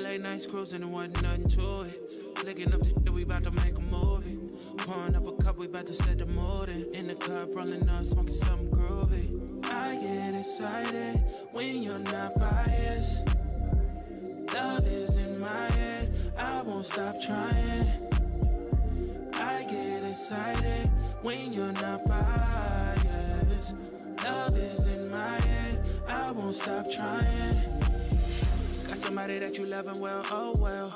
late nights cruising and wasn't nothing to it. Flicking up the shit, we about to make a movie. Pouring up a cup, we about to set the mood in the cup, rolling up, smoking something groovy. I get excited when you're not biased. Love is in my head, I won't stop trying. I get excited when you're not biased. Love is in my head, I won't stop trying. Got somebody that you loving well, oh well.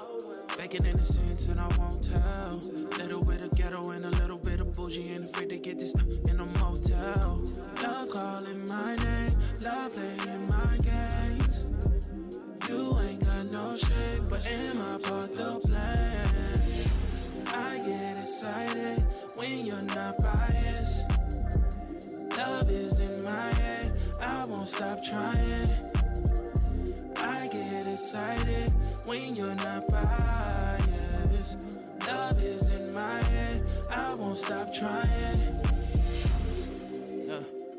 Faking innocence and I won't tell. Little bit of ghetto and a little bit of bougie. Ain't afraid to get this in a motel. Love calling my name, love playing my games. You ain't got no shame, but am I part the plan? I get excited when you're not biased. Love is in my head, I won't stop trying. I get excited when you're not biased. Love is in my head, I won't stop trying.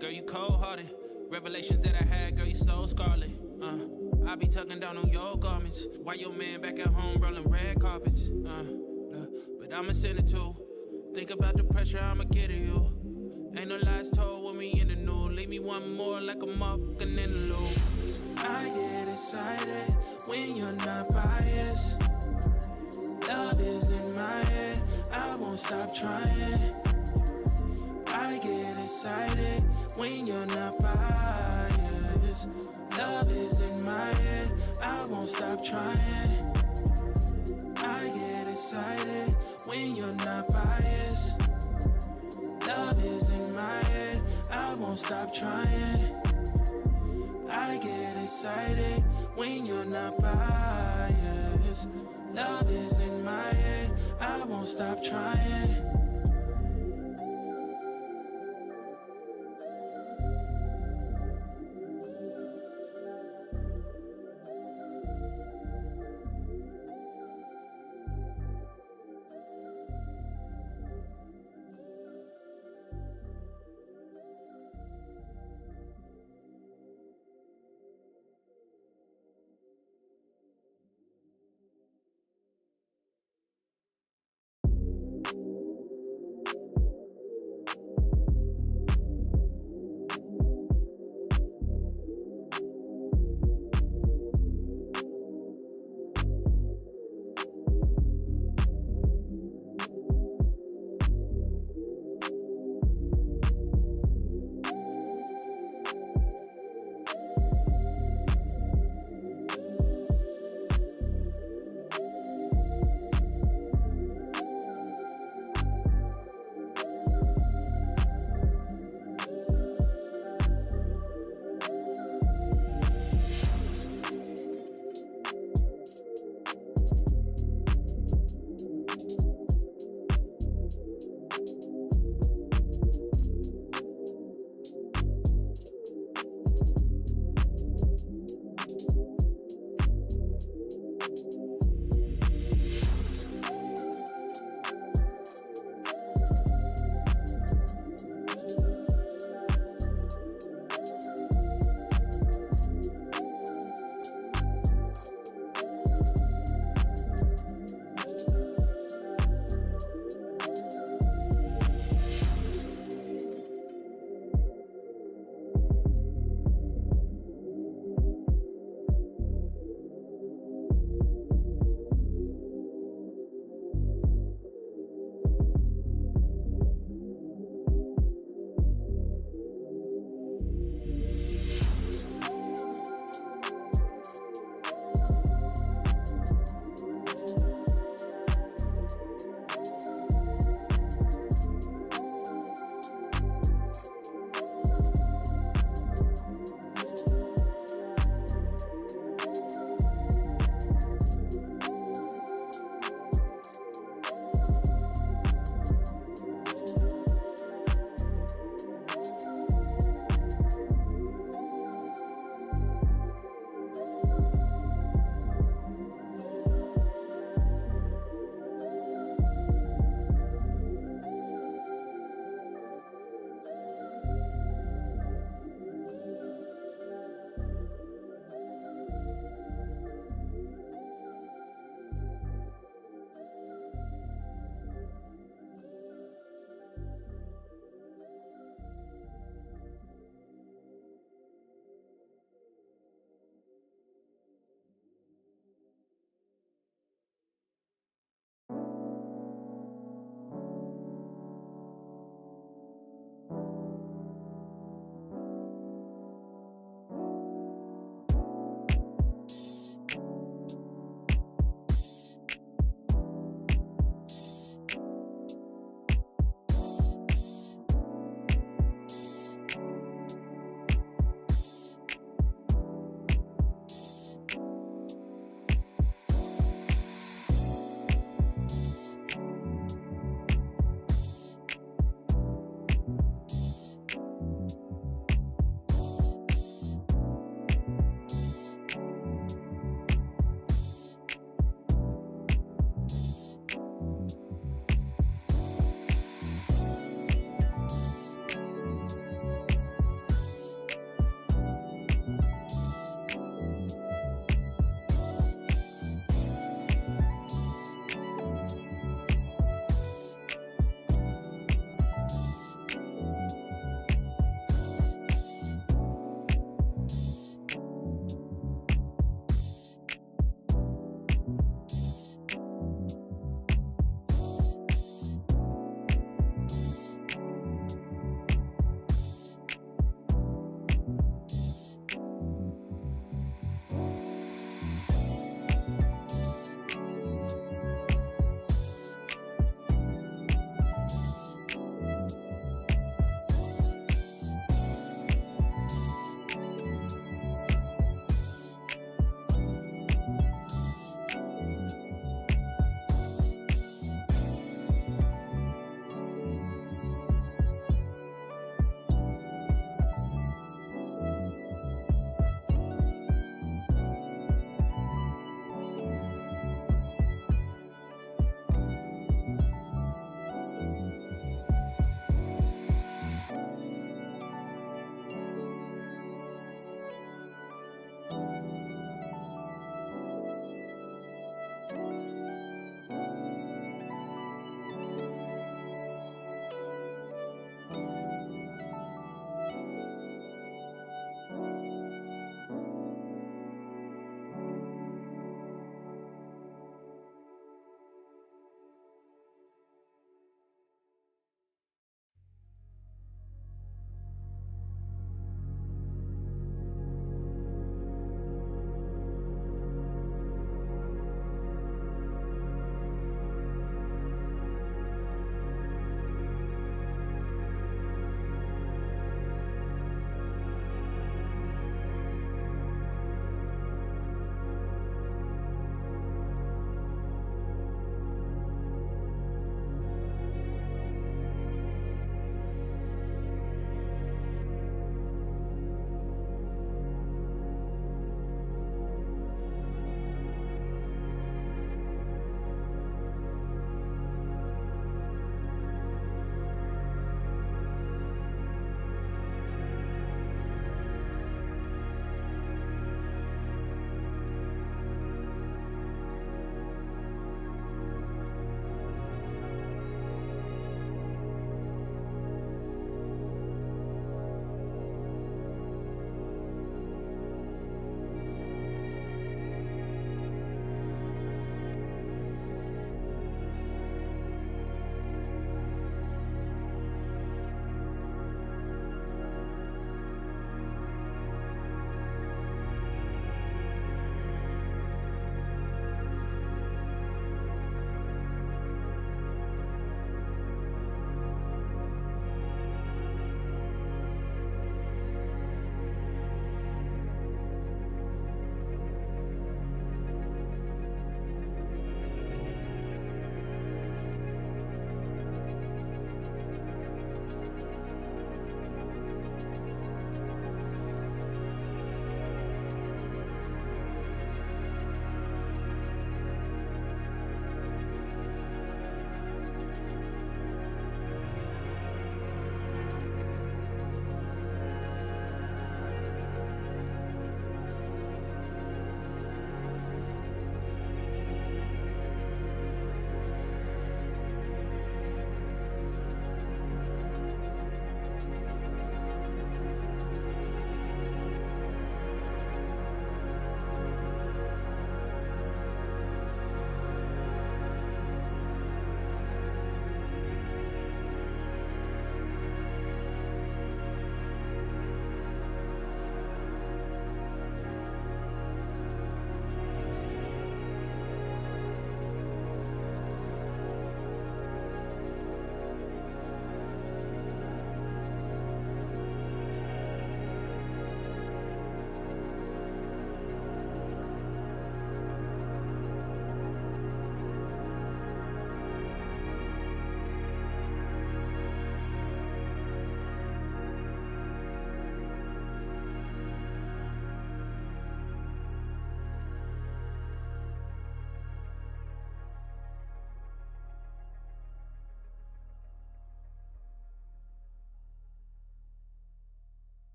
Girl, you cold-hearted. Revelations that I had, girl, you so scarlet. I be tucking down on your garments while your man back at home rolling red carpets. But I'ma send it too. Think about the pressure I'ma get to you. Ain't no lies told when we in the nude. Leave me one more like a motherfucking interlude. I get excited when you're not biased. Love is in my head, I won't stop trying. I get excited when you're not biased. Love is in my head, I won't stop trying. I get excited when you're not biased. Love is in my head, I won't stop trying. I get excited when you're not biased. Love is in my head, I won't stop trying.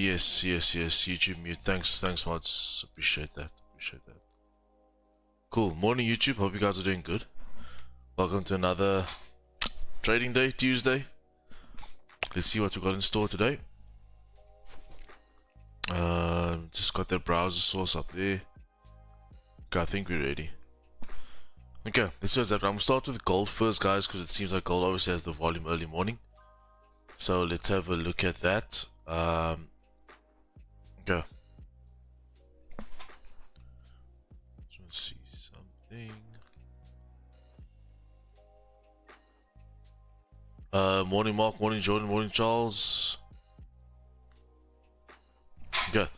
Yes, YouTube mute. Thanks, mods. Appreciate that. Cool. Morning, YouTube. Hope you guys are doing good. Welcome to another trading day, Tuesday. Let's see what we got in store today. Just got that browser source up there. Okay, I think we're ready. Okay, let's do that. I'm gonna start with gold first, guys, because it seems like gold obviously has the volume early morning. So let's have a look at that. Okay. Let's see something. Morning Mark, morning Jordan, morning Charles. Okay.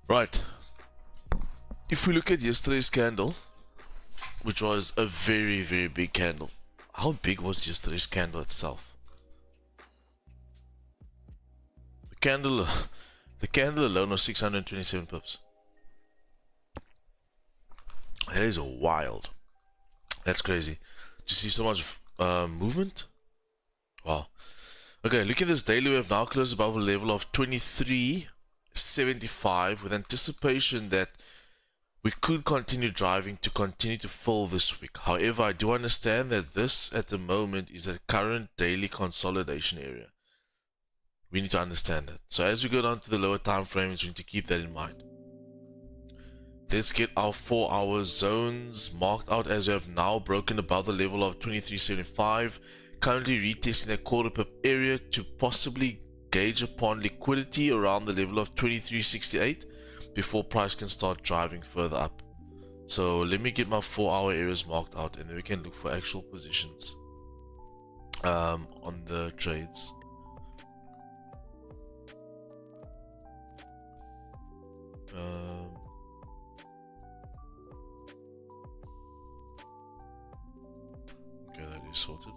Right. If we look at yesterday's candle, which was a very, very big candle. How big was yesterday's candle itself? The candle alone was 627 pips. That is wild. That's crazy. Do you see so much movement? Wow. Okay, look at this daily. We have now closed above a level of 23.75 with anticipation that we could continue driving to continue to fall this week. However, I do understand that this at the moment is a current daily consolidation area. We need to understand that. So as we go down to the lower time frames, we need to keep that in mind. Let's get our 4-hour zones marked out as we have now broken above the level of 23.75. Currently retesting that quarter pip area to possibly gauge upon liquidity around the level of 23.68 before price can start driving further up. So let me get my 4-hour areas marked out, and then we can look for actual positions on the trades. Okay, that is sorted.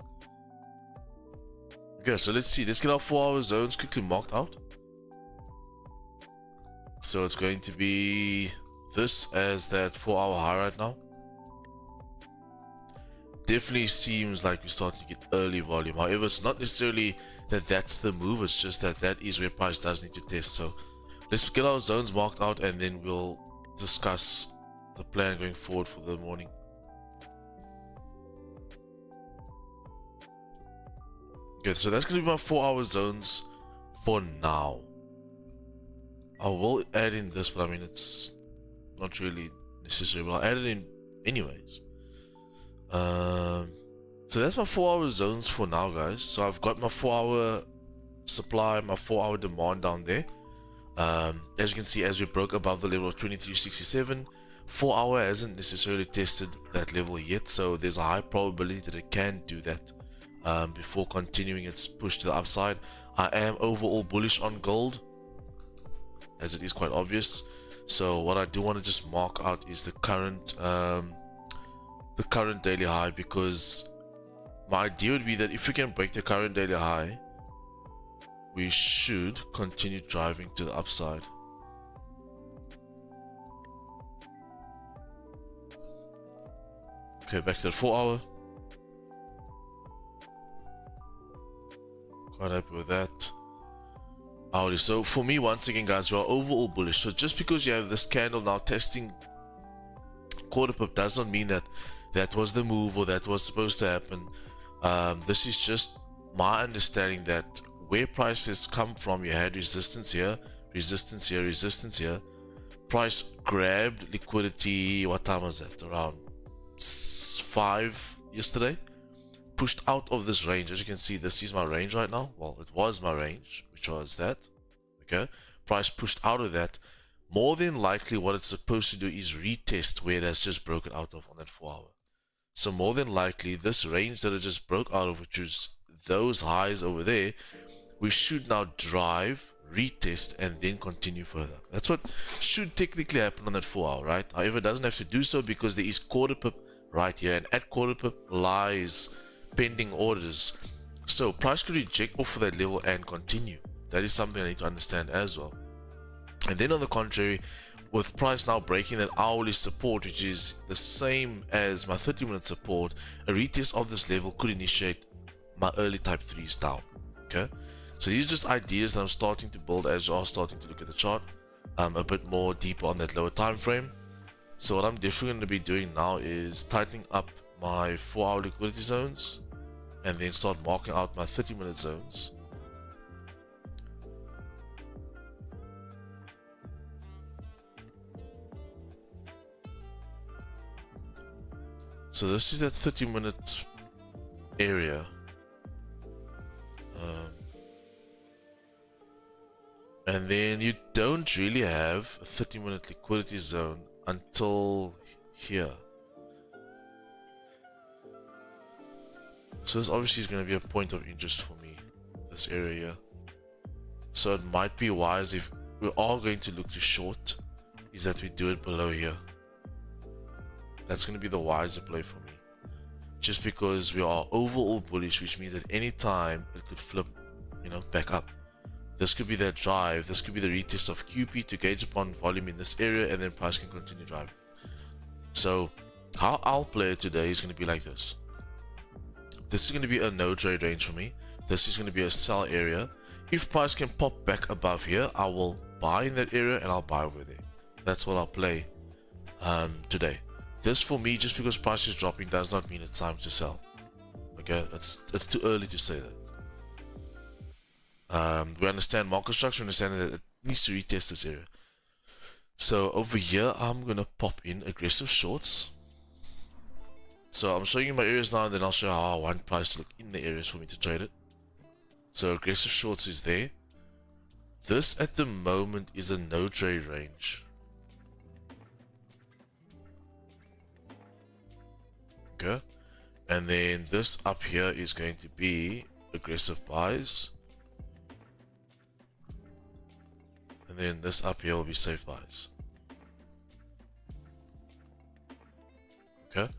Okay, so let's see. Let's get our 4-hour zones quickly marked out. So it's going to be this as that 4-hour high right now. Definitely seems like we're starting to get early volume. However, it's not necessarily that that's the move. It's just that that is where price does need to test. So let's get our zones marked out, and then we'll discuss the plan going forward for the morning. Okay, so that's going to be my 4-hour zones for now. I will add in this, but I mean, it's not really necessary, but I'll add it in anyways. So that's my 4-hour zones for now, guys. So I've got my 4-hour supply, my 4-hour demand down there. As you can see, as we broke above the level of 23.67, 4-hour hasn't necessarily tested that level yet, so there's a high probability that it can do that before continuing its push to the upside. I am overall bullish on gold, as it is quite obvious. So what I do want to just mark out is the current daily high, because my idea would be that if we can break the current daily high, we should continue driving to the upside. Okay, back to the 4-hour. Quite happy with that. Hourly. So for me, once again, guys, we are overall bullish. So just because you have this candle now testing quarter pip does not mean that that was the move or that was supposed to happen. This is just my understanding that where prices come from, you had resistance here, resistance here, resistance here. Price grabbed liquidity. What time was that? Around 5 yesterday. Pushed out of this range. As you can see, this is my range right now. Well, it was my range, which was that. Okay, price pushed out of that. More than likely, what it's supposed to do is retest where it has just broken out of on that 4-hour. So more than likely, this range that it just broke out of, which is those highs over there, we should now drive, retest, and then continue further. That's what should technically happen on that 4-hour, right? However, it doesn't have to do so because there is quarter pip right here, and at quarter pip lies pending orders. So price could reject off of that level and continue. That is something I need to understand as well. And then on the contrary, with price now breaking that hourly support, which is the same as my 30-minute support, a retest of this level could initiate my early type 3s down. Okay, so these are just ideas that I'm starting to build as you are starting to look at the chart a bit more deeper on that lower time frame. So what I'm definitely going to be doing now is tightening up my 4-hour liquidity zones, and then start marking out my 30-minute zones. So this is that 30-minute area. And then you don't really have a 30-minute liquidity zone until here. So this obviously is going to be a point of interest for me, this area here. So it might be wise, if we are going to look to short, is that we do it below here. That's going to be the wiser play for me. Just because we are overall bullish, which means at any time it could flip, back up. This could be that drive. This could be the retest of QP to gauge upon volume in this area, and then price can continue driving. So how I'll play it today is going to be like this. This is going to be a no trade range for me. This is going to be a sell area. If price can pop back above here, I will buy in that area and I'll buy over there. That's what I'll play today. This for me, just because price is dropping, does not mean it's time to sell. Okay, it's too early to say that. We understand market structure, we understand that it needs to retest this area. So over here, I'm gonna pop in aggressive shorts. So I'm showing you my areas now, and then I'll show how I want price to look in the areas for me to trade it. So aggressive shorts is there. This at the moment is a no trade range. Okay. And then this up here is going to be aggressive buys. And then this up here will be safe buys. Okay.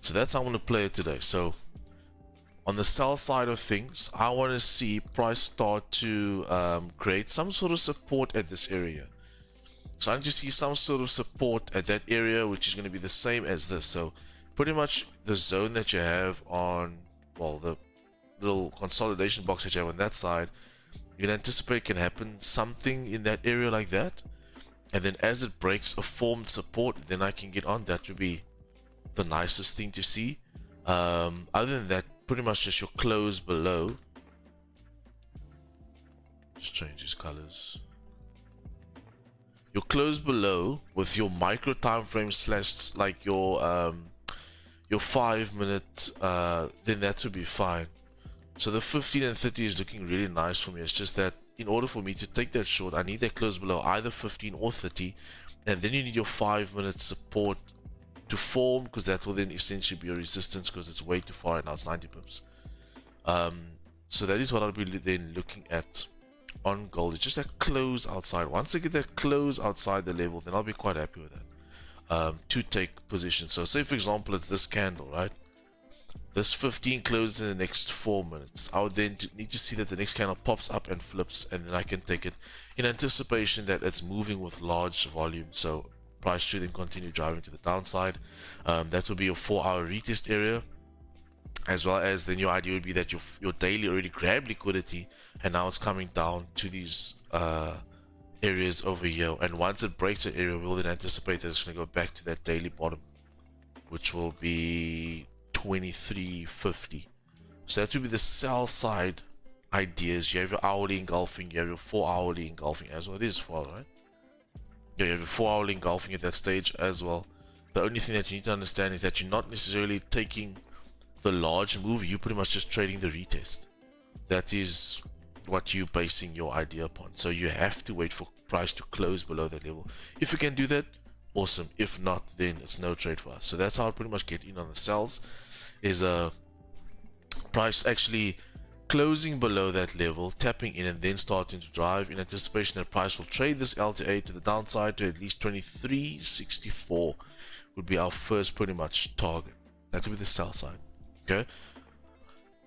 So that's how I'm going to play it today. So on the sell side of things, I want to see price start to create some sort of support at this area. So I need to see some sort of support at that area, which is going to be the same as this. So pretty much the zone that you have on, well, the little consolidation box that you have on that side, you can anticipate can happen something in that area like that. And then as it breaks a formed support, then I can get on. That would be the nicest thing to see. Other than that, pretty much just your close below. Just change these colors. Your close below with your micro time frame slash like your 5 minute, then that would be fine. So the 15 and 30 is looking really nice for me. It's just that in order for me to take that short, I need that close below either 15 or 30, and then you need your 5 minute support to form, because that will then essentially be your resistance, because it's way too far right now. It's 90 pips. So that is what I'll be then looking at on gold. It's just that close outside. Once I get that close outside the level, then I'll be quite happy with that, to take position. So say for example it's this candle, right? This 15 closes in the next 4 minutes. I would then need to see that the next candle pops up and flips, and then I can take it in anticipation that it's moving with large volume. So price should then continue driving to the downside. That will be your 4-hour retest area, as well as then your idea would be that your daily already grabbed liquidity, and now it's coming down to these areas over here. And once it breaks the area, we'll then anticipate that it's going to go back to that daily bottom, which will be 23.50. So that would be the sell side ideas. You have your hourly engulfing, you have your 4-hourly engulfing as well. It is 4, right? Yeah, you have your 4-hourly engulfing at that stage as well. The only thing that you need to understand is that you're not necessarily taking the large move, you're pretty much just trading the retest. That is what you're basing your idea upon. So you have to wait for price to close below that level. If you can do that, awesome. If not, then it's no trade for us. So that's how I pretty much get in on the sells, is a price actually closing below that level, tapping in, and then starting to drive in anticipation that price will trade this LTA to the downside to at least 23.64 would be our first pretty much target. That would be the sell side. Okay.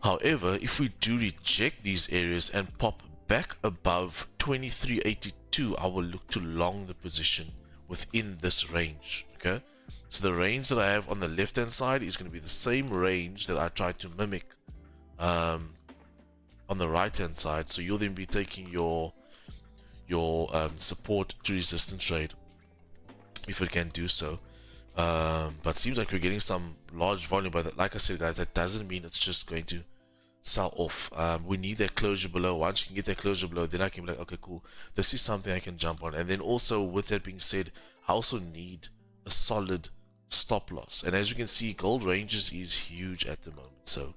However, if we do reject these areas and pop back above 23.82, I will look to long the position within this range. Okay. So the range that I have on the left hand side is going to be the same range that I tried to mimic on the right hand side. So you'll then be taking your support to resistance trade if it can do so. But seems like we're getting some large volume, but like I said guys, that doesn't mean it's just going to sell off. We need that closure below. Once you can get that closure below, then I can be like, okay, cool, this is something I can jump on. And then also, with that being said, I also need a solid stop loss. And as you can see, gold ranges is huge at the moment, so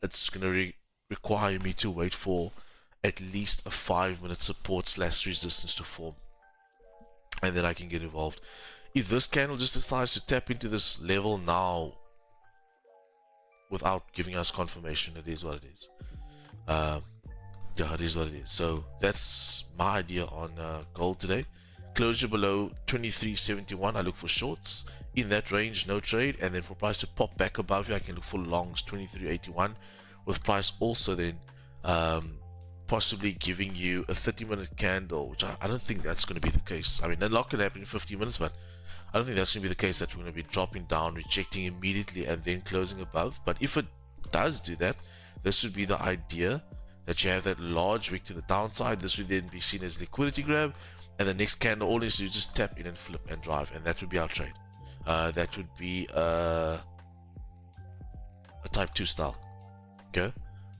it's gonna require me to wait for at least a 5-minute support slash resistance to form, and then I can get involved. If this candle just decides to tap into this level now without giving us confirmation, it is what it is. Yeah, it is what it is. So that's my idea on gold today. Closure below 23.71, I look for shorts in that range, no trade. And then for price to pop back above here, I can look for longs 23.81, with price also then possibly giving you a 30-minute candle, which I don't think that's going to be the case. I mean, a lot can happen in 15 minutes, but I don't think that's going to be the case, that we're going to be dropping down, rejecting immediately, and then closing above. But if it does do that, this would be the idea, that you have that large wick to the downside. This would then be seen as liquidity grab, and the next candle, all it needs to do is just tap in and flip and drive, and that would be our trade. That would be a type 2 style. Okay,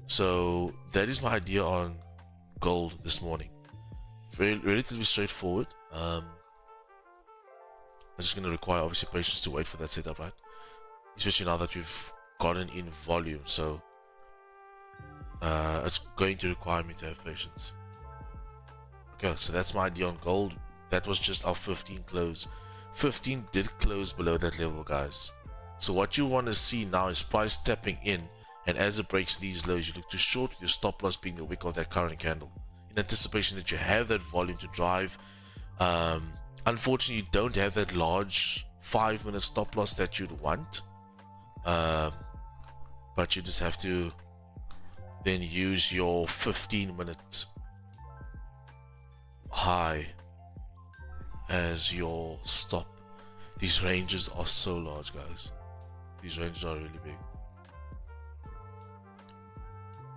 so that is my idea on gold this morning. Very relatively straightforward. It's just going to require obviously patience to wait for that setup, right? Especially now that we've gotten in volume, so it's going to require me to have patience. Okay, so that's my idea on gold. That was just our 15 close. 15 did close below that level, guys. So what you want to see now is price tapping in, and as it breaks these lows, you look to short with your stop loss being the wick of that current candle, in anticipation that you have that volume to drive. Unfortunately, you don't have that large 5-minute stop loss that you'd want, but you just have to then use your 15-minute high as your stop. These ranges are so large, guys. These ranges are really big,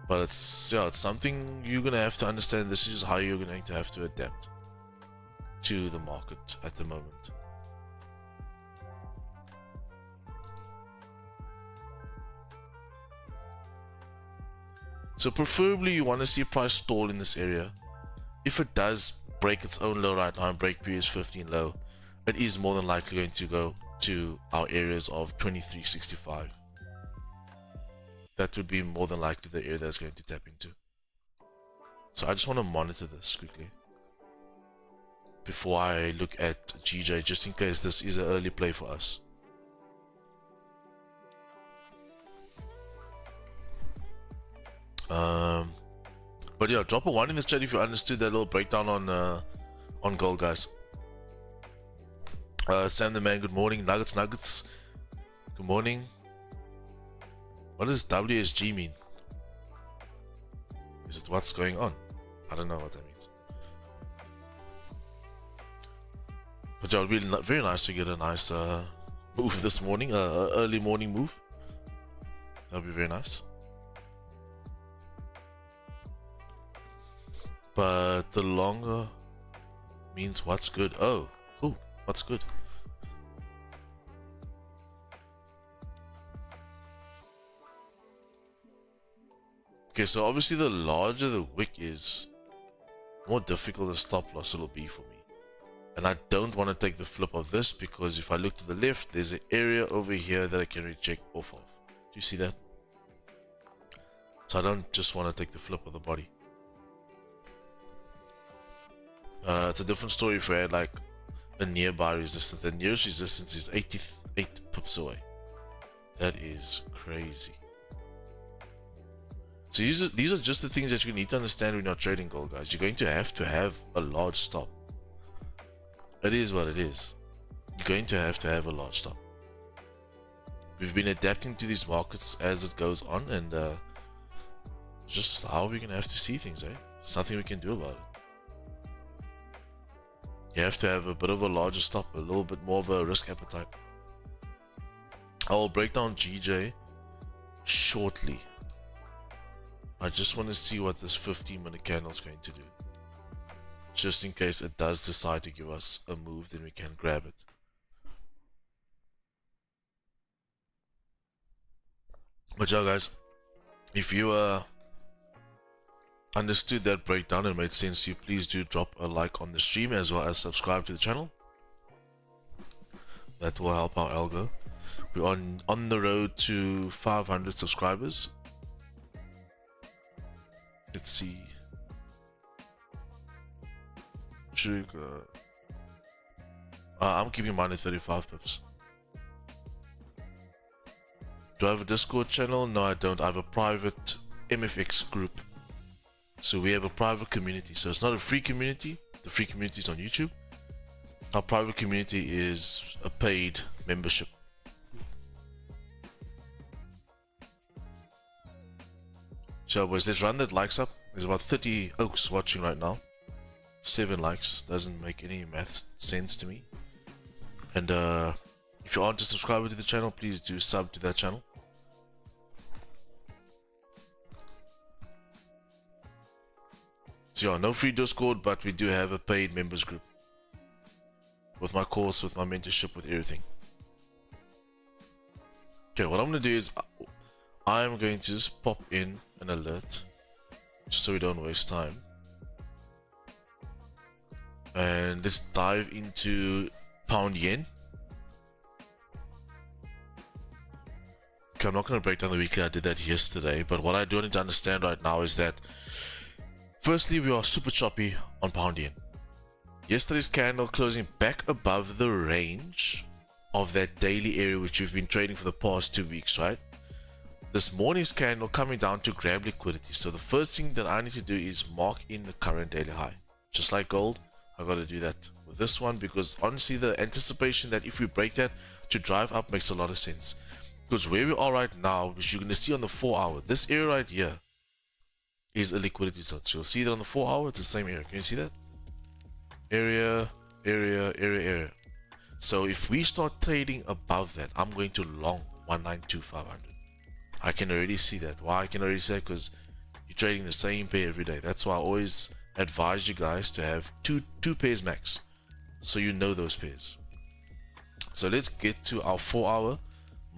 but it's something you're gonna have to understand. This is how you're going to have to adapt to the market at the moment. So preferably you want to see price stall in this area. If it does break its own low right now and break previous 15 low, it is more than likely going to go to our areas of 23.65. That would be more than likely the area that's going to tap into. So I just want to monitor this quickly before I look at GJ, just in case this is an early play for us. But yeah, drop a 1 in the chat if you understood that little breakdown on gold, guys. Sam the man, good morning. Nuggets, good morning. What does WSG mean? Is it what's going on? I don't know what that means. But yeah, it would be very nice to get a nice move this morning, early morning move. That would be very nice. But the longer means what's good. Oh, cool. What's good? Okay, so obviously the larger the wick is, the more difficult the stop loss it'll be for me. And I don't want to take the flip of this, because if I look to the left, there's an area over here that I can reject off of. Do you see that? So I don't just want to take the flip of the body. It's a different story if we had like a nearby resistance. The nearest resistance is 88 pips away. That is crazy. So these are just the things that you need to understand when you're trading gold, guys. You're going to have a large stop. It is what it is. You're going to have a large stop. We've been adapting to these markets as it goes on, and just how we're gonna have to see things, eh? There's nothing we can do about it. You have to have a bit of a larger stop, a little bit more of a risk appetite. I will break down GJ shortly. I just want to see what this 15-minute candle is going to do. Just in case it does decide to give us a move, then we can grab it. But yeah, guys, if you understood that breakdown and made sense to you, please do drop a like on the stream, as well as subscribe to the channel. That will help our algo. We're on the road to 500 subscribers. Let's see. I'm keeping mine at 35 pips. Do I have a Discord channel? No, I don't. I have a private MFX group. So we have a private community. So it's not a free community. The free community is on YouTube. Our private community is a paid membership. So boys, let's run that likes up. There's about 30 oaks watching right now. 7 likes. Doesn't make any math sense to me. And if you aren't a subscriber to the channel, please do sub to that channel. So yeah, no free Discord, but we do have a paid members group. With my course, with my mentorship, with everything. Okay, what I'm going to do is I'm going to just pop in an alert, just so we don't waste time. And let's dive into pound yen. Okay, I'm not going to break down the weekly. I did that yesterday, but what I do need to understand right now is that firstly, we are super choppy on pound yen. Yesterday's candle closing back above the range of that daily area which we've been trading for the past 2 weeks, right? This morning's candle coming down to grab liquidity. So the first thing that I need to do is mark in the current daily high. Just like gold, I got to do that with this one because honestly the anticipation that if we break that to drive up makes a lot of sense. Because where we are right now, which you're going to see on the 4 hour, this area right here is a liquidity zone. So you'll see that on the 4 hour, it's the same area. Can you see that? Area. So if we start trading above that, I'm going to long 192,500. I can already see that. Why I can already say? Because you're trading the same pair every day. That's why I always advise you guys to have two pairs max, so you know those pairs. So let's get to our 4 hour,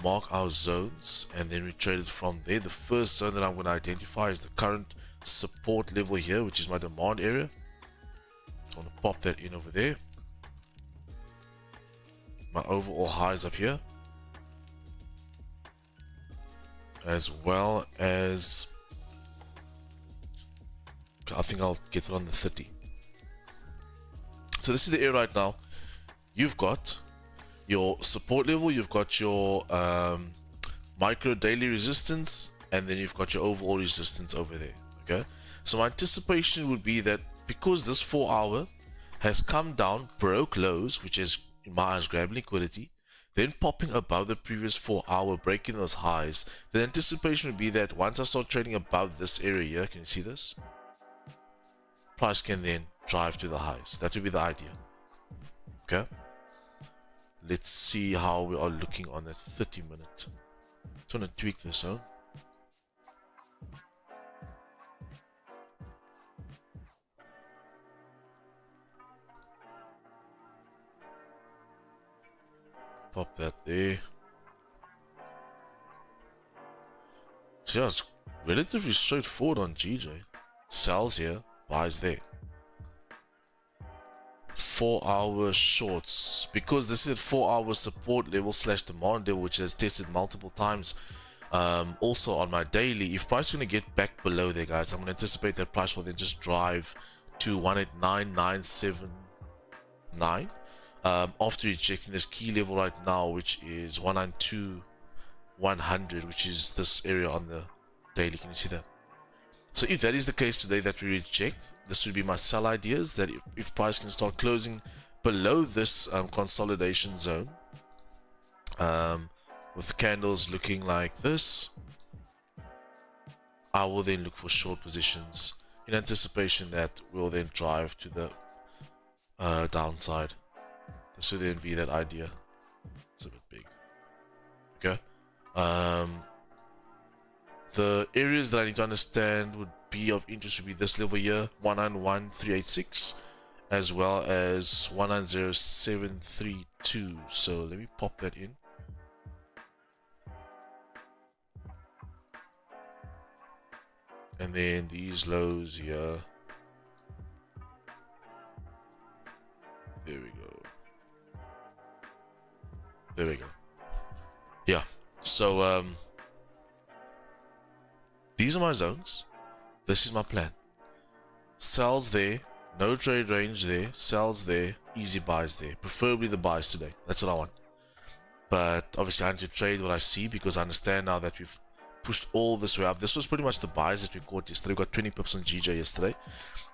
mark our zones, and then we trade it from there. The first zone that I'm going to identify is the current support level here, which is my demand area. I want to pop that in over there. My overall highs up here, as well as I think I'll get it on the 30. So this is the area right now. You've got your support level, you've got your micro daily resistance, and then you've got your overall resistance over there. Okay, so my anticipation would be that because this 4 hour has come down, broke lows, which is in my eyes grabbing liquidity, then popping above the previous 4 hour, breaking those highs, the anticipation would be that once I start trading above this area here, can you see this? Price can then drive to the highs. That would be the idea. Okay, let's see how we are looking on that 30 minute. Just want to tweak this out. Pop that there. So yeah, it's relatively straightforward on GJ. Sells here, buys there. 4 hour shorts, because this is at 4 hour support level slash demand level, which has tested multiple times. Also on my daily, if price is going to get back below there, guys, I'm going to anticipate that price will then just drive to 189,979 after rejecting this key level right now, which is 192,100, which is this area on the daily. Can you see that? So if that is the case today that we reject, this would be my sell ideas, that if price can start closing below this consolidation zone, with candles looking like this, I will then look for short positions in anticipation that will then drive to the downside. This would then be that idea. It's a bit big. Okay. The areas that I need to understand would be of interest would be this level here, 191,386, as well as 190,732. So let me pop that in. And then these lows here. There we go. There we go. Yeah. So these are my zones. This is my plan. Sells there, no trade range there, sells there, easy buys there. Preferably the buys today. That's what I want. But obviously I need to trade what I see because I understand now that we've pushed all this way up. This was pretty much the buys that we caught yesterday. We got 20 pips on GJ yesterday.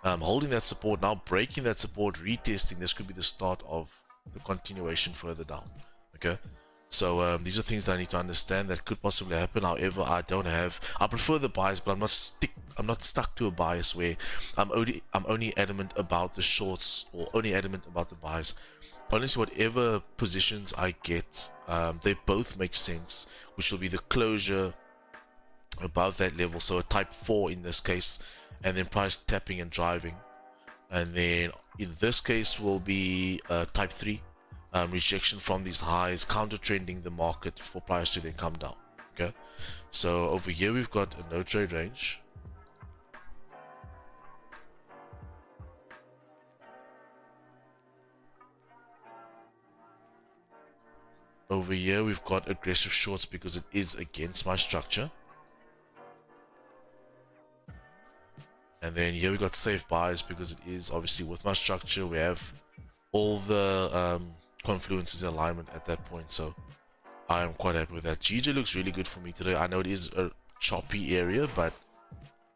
Holding that support, now breaking that support, retesting. This could be the start of the continuation further down. Okay. So these are things that I need to understand that could possibly happen. However, I prefer the buys, but I'm not stuck to a bias where I'm only adamant about the shorts or only adamant about the buys. Honestly, whatever positions I get, they both make sense, which will be the closure above that level, so a type 4 in this case, and then price tapping and driving, and then in this case will be type 3. Rejection from these highs, counter trending the market for price to then come down. Okay, so over here we've got a no trade range. Over here, we've got aggressive shorts because it is against my structure. And then here we got safe buys because it is obviously with my structure. We have all the confluences in alignment at that point. So I am quite happy with that. GJ looks really good for me today. I know it is a choppy area, but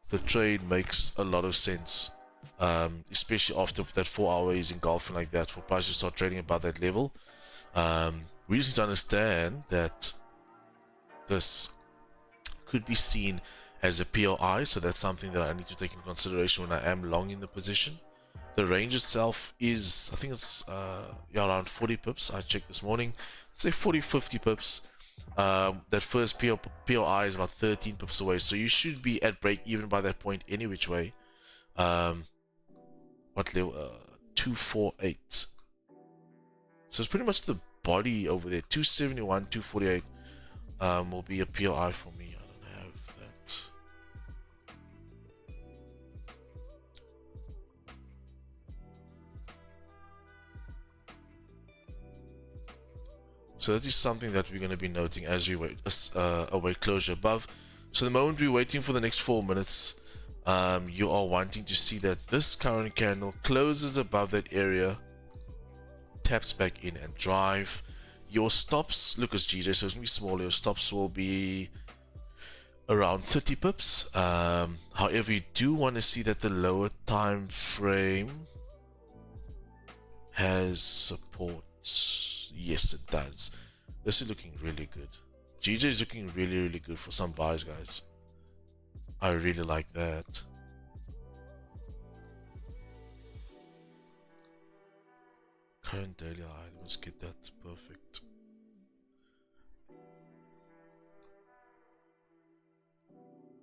the trade makes a lot of sense. Especially after that 4 hours engulfing like that, for price to start trading above that level. We just need to understand that this could be seen as a POI, so that's something that I need to take into consideration when I am long in the position. The range itself is, I think it's yeah, around 40 pips. I checked this morning. Let's say 40-50 pips. That first POI is about 13 pips away, so you should be at break even by that point any which way. What level? 248. So it's pretty much the body over there. 271, 248 will be a POI for me. I don't have that. So that is something that we're going to be noting as we wait await closure above. So the moment we're waiting for the next 4 minutes, you are wanting to see that this current candle closes above that area, taps back in and drive. Your stops, look, as GJ, so it's going to be smaller. Your stops will be around 30 pips. However, you do want to see that the lower time frame has support. Yes, it does. This is looking really good. GJ is looking really, really good for some buys, guys. I really like that. Current daily high. Let's get that perfect.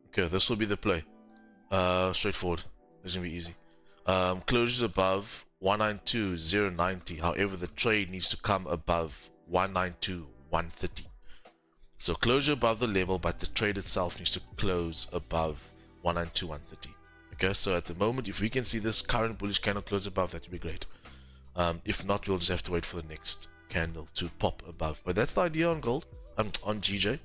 Okay, this will be the play. Straightforward. This is gonna be easy. Closures above 192.090. However, the trade needs to come above 192.130. So closure above the level, but the trade itself needs to close above 192.130. Okay, so at the moment, if we can see this current bullish candle close above, that would be great. If not, we'll just have to wait for the next candle to pop above. But that's the idea on gold. On GJ.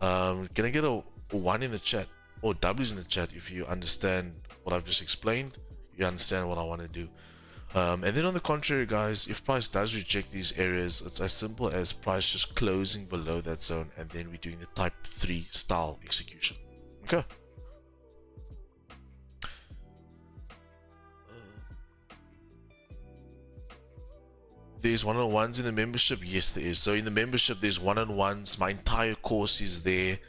Can I get a 1 in the chat or W's in the chat if you understand what I've just explained? You understand what I want to do. And then on the contrary, guys, if price does reject these areas, it's as simple as price just closing below that zone, and then we're doing the type 3 style execution. Okay. There's one-on-ones in the membership. Yes, there is. So in the membership, there's one-on-ones. My entire course is there.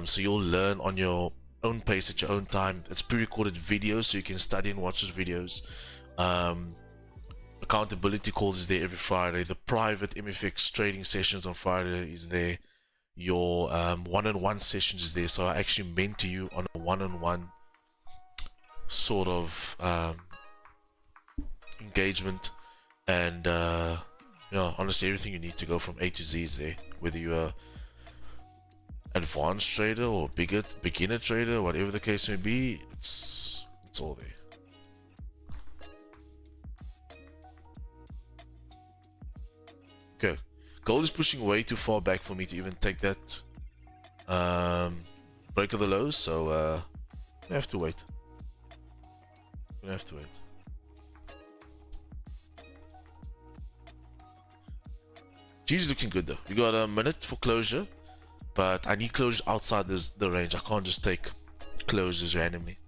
So you'll learn on your own pace at your own time. It's pre-recorded videos, so you can study and watch those videos. Accountability calls is there every Friday. The private MFX trading sessions on Friday is there. Your one-on-one sessions is there. So I actually mentor you on a one-on-one sort of engagement. And yeah, honestly, everything you need to go from A to Z is there. Whether you're an advanced trader or beginner trader, whatever the case may be, it's all there. Okay, gold is pushing way too far back for me to even take that break of the lows, so we have to wait. We have to wait. G's looking good though. We got a minute for closure, but I need closures outside the range. I can't just take closures randomly.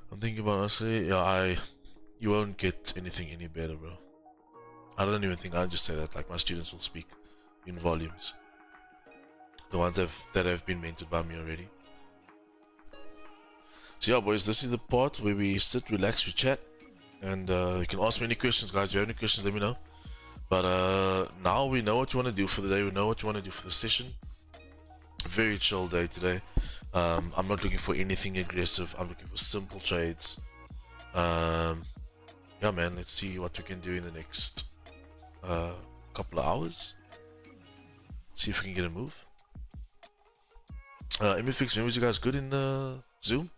I'm thinking about, honestly, yeah, you won't get anything any better, bro. I don't even think I'll just say that. Like, my students will speak in volumes. The ones that have been mentored by me already. So yeah, boys, this is the part where we sit, relax, we chat, and you can ask me any questions, guys. If you have any questions, let me know. But now we know what you want to do for the day. We know what you want to do for the session. Very chill day today. I'm not looking for anything aggressive. I'm looking for simple trades. Yeah, man, let's see what we can do in the next couple of hours. See if we can get a move. MFX members, you guys good in the Zoom?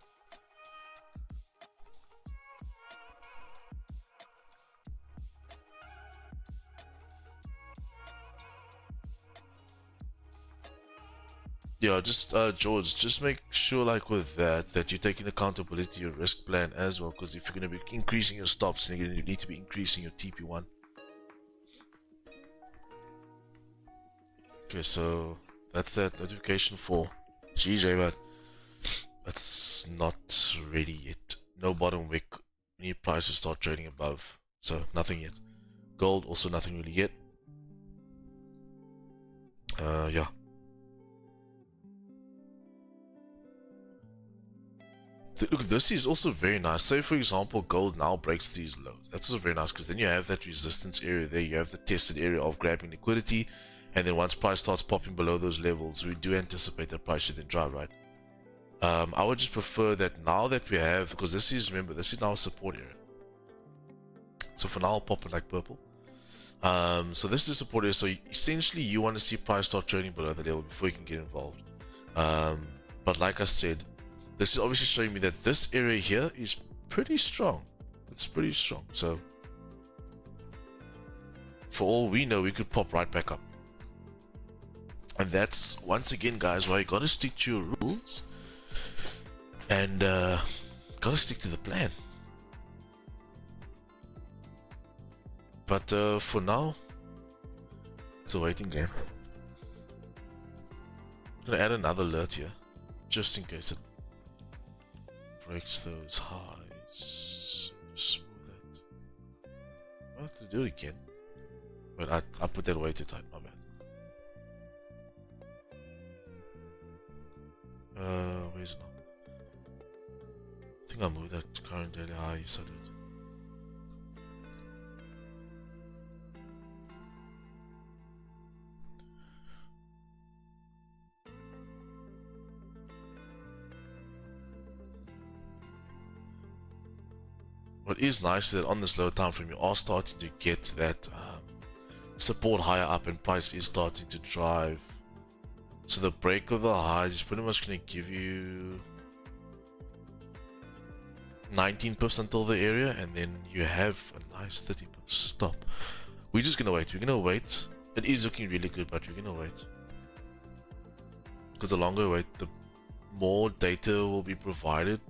Yeah, just George, just make sure like with that you take in accountability your risk plan as well, because if you're going to be increasing your stops, then you need to be increasing your TP1. Okay, so that's that notification for GJ, but that's not ready yet. No bottom wick. We need price to start trading above, so nothing yet. Gold also nothing really yet. Yeah. Look, this is also very nice. Say, for example, gold now breaks these lows. That's also very nice because then you have that resistance area there. You have the tested area of grabbing liquidity. And then once price starts popping below those levels, we do anticipate that price should then drive, right? I would just prefer that now that we have, because this is, remember, this is now a support area. So for now, I'll pop it like purple. So this is a support area. So essentially, you want to see price start trading below the level before you can get involved. But like I said, this is obviously showing me that this area here is pretty strong. It's pretty strong. So for all we know, we could pop right back up. And that's, once again, guys, why you gotta stick to your rules. And gotta stick to the plan. But for now, it's a waiting game. I'm gonna add another alert here, just in case it breaks those highs. Just move that. I have to do it again. But I put that way too tight, my bad. Where's it now? I think I moved that current daily high, yes I did. What is nice is that on this low time frame you are starting to get that support higher up and price is starting to drive. So the break of the highs is pretty much going to give you 19 pips until the area, and then you have a nice 30 pips stop. We're just going to wait. We're going to wait. It is looking really good, but we're going to wait. Because the longer we wait, the more data will be provided,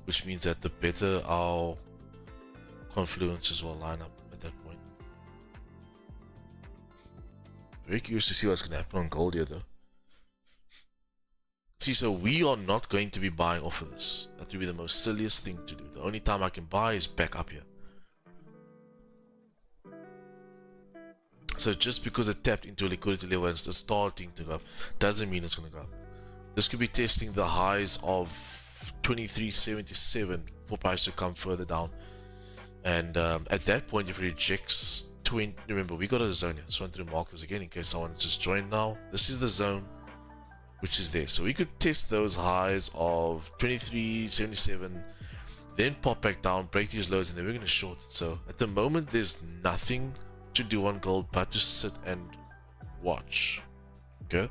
which means that the better our confluences will line up at that point. Very curious to see what's going to happen on gold here, though. See, so we are not going to be buying off of this. That would be the most silliest thing to do. The only time I can buy is back up here. So just because it tapped into a liquidity level and it's starting to go up, doesn't mean it's going to go up. This could be testing the highs of 23.77 for price to come further down. And at that point, if it rejects 20, remember, we got a zone here. So I want to mark this again in case someone just joined now. This is the zone which is there. So we could test those highs of 23.77, then pop back down, break these lows, and then we're going to short it. So at the moment, there's nothing to do on gold but to sit and watch. Okay?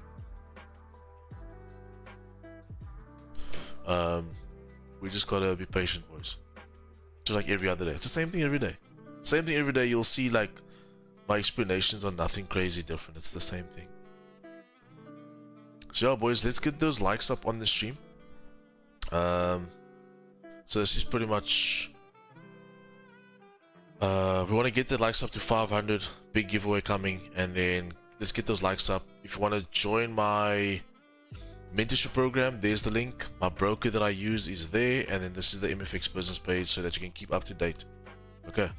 We just gotta be patient, boys. Just like every other day. It's the same thing every day. Same thing every day. You'll see like my explanations are nothing crazy different. It's the same thing. So yeah, boys, let's get those likes up on the stream. So this is pretty much we want to get the likes up to 500. Big giveaway coming, and then let's get those likes up. If you want to join my mentorship program, there's the link. My broker that I use is there, and then this is the MFX business page so that you can keep up to date. Okay.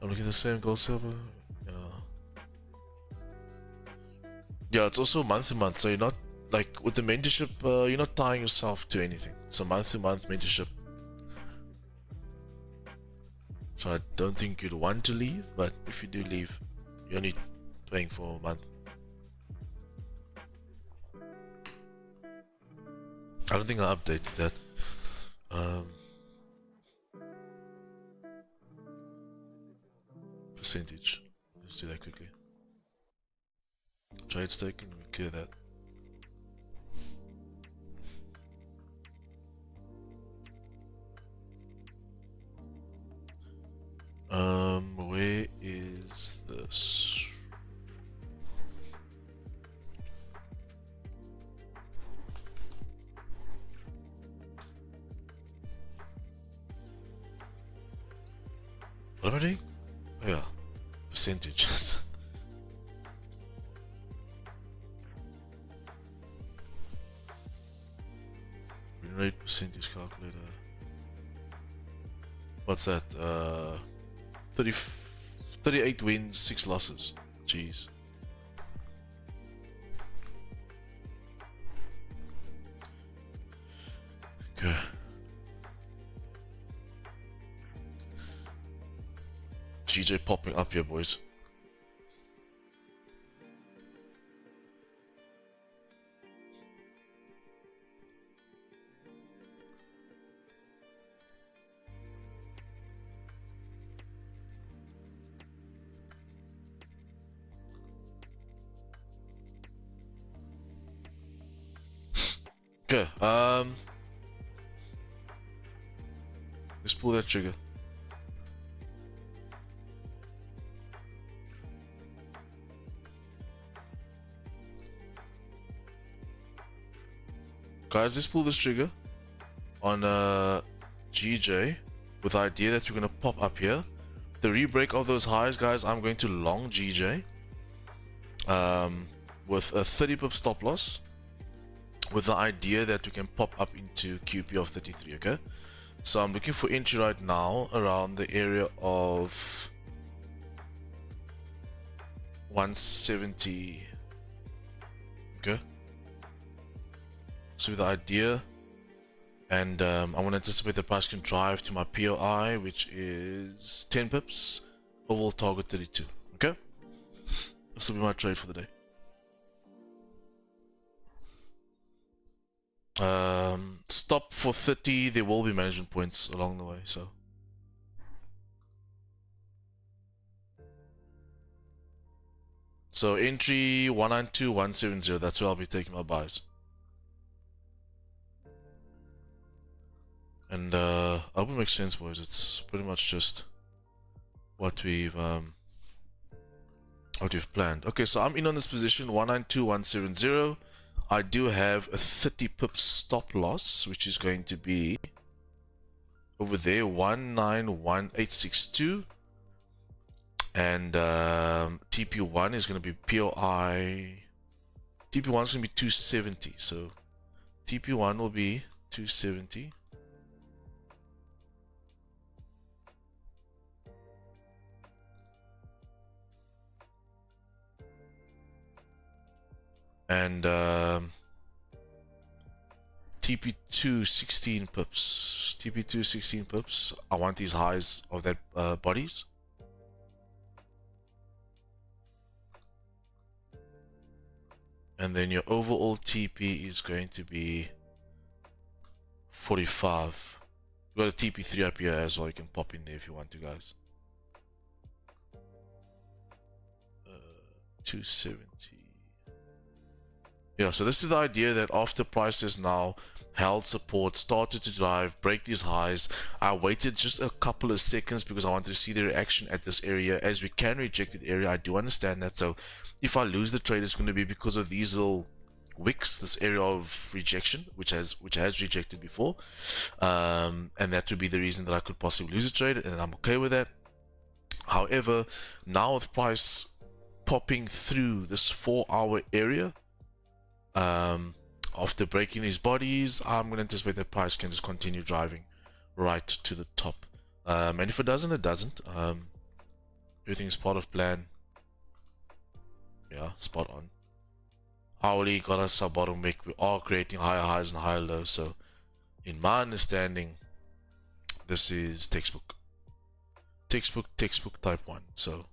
I'm looking at the same gold silver. Yeah, it's also month to month, so you're not like with the mentorship, you're not tying yourself to anything. It's a month to month mentorship. So I don't think you'd want to leave, but if you do leave, you're only paying for a month. I don't think I updated that. Percentage. Let's do that quickly. Trade's taken, we clear that. Where is this? What am I doing? Oh yeah, percentages. Win rate percentage calculator. What's that? 38 wins, 6 losses. Jeez. Okay. GJ popping up here, boys. Okay, let's pull that trigger. Guys, let's pull this trigger on GJ with the idea that we're going to pop up here. The re-break of those highs, guys, I'm going to long GJ with a 30 pip stop loss with the idea that we can pop up into QP of 33, okay? So I'm looking for entry right now around the area of 170, okay? So the idea, and I want to anticipate the price can drive to my POI, which is 10 pips, overall target 32, okay? This will be my trade for the day. Stop for 30, there will be management points along the way, so. So entry 192, 170, that's where I'll be taking my buys. And I hope it makes sense, boys. It's pretty much just what we've planned. Okay, so I'm in on this position 192, 170. I do have a 30 pip stop loss, which is going to be over there 191862, and TP1 is going to be POI. TP1 is going to be 270, so TP1 will be 270. And TP2 16 pips. TP2 16 pips. I want these highs of that bodies. And then your overall TP is going to be 45. We've got a TP3 up here as well. You can pop in there if you want to, guys. 270. Yeah, so this is the idea that after prices now held support, started to drive, break these highs, I waited just a couple of seconds because I wanted to see the reaction at this area. As we can reject the area, I do understand that. So if I lose the trade, it's going to be because of these little wicks, this area of rejection, which has rejected before, and that would be the reason that I could possibly lose a trade, and I'm okay with that. However, now with price popping through this 4-hour area, after breaking these bodies, I'm going to anticipate that price can just continue driving right to the top. And if it doesn't, it doesn't. Everything is part of plan. Yeah, spot on. Hourly got us our bottom wick. We are creating higher highs and higher lows. So, in my understanding, this is textbook type 1. So,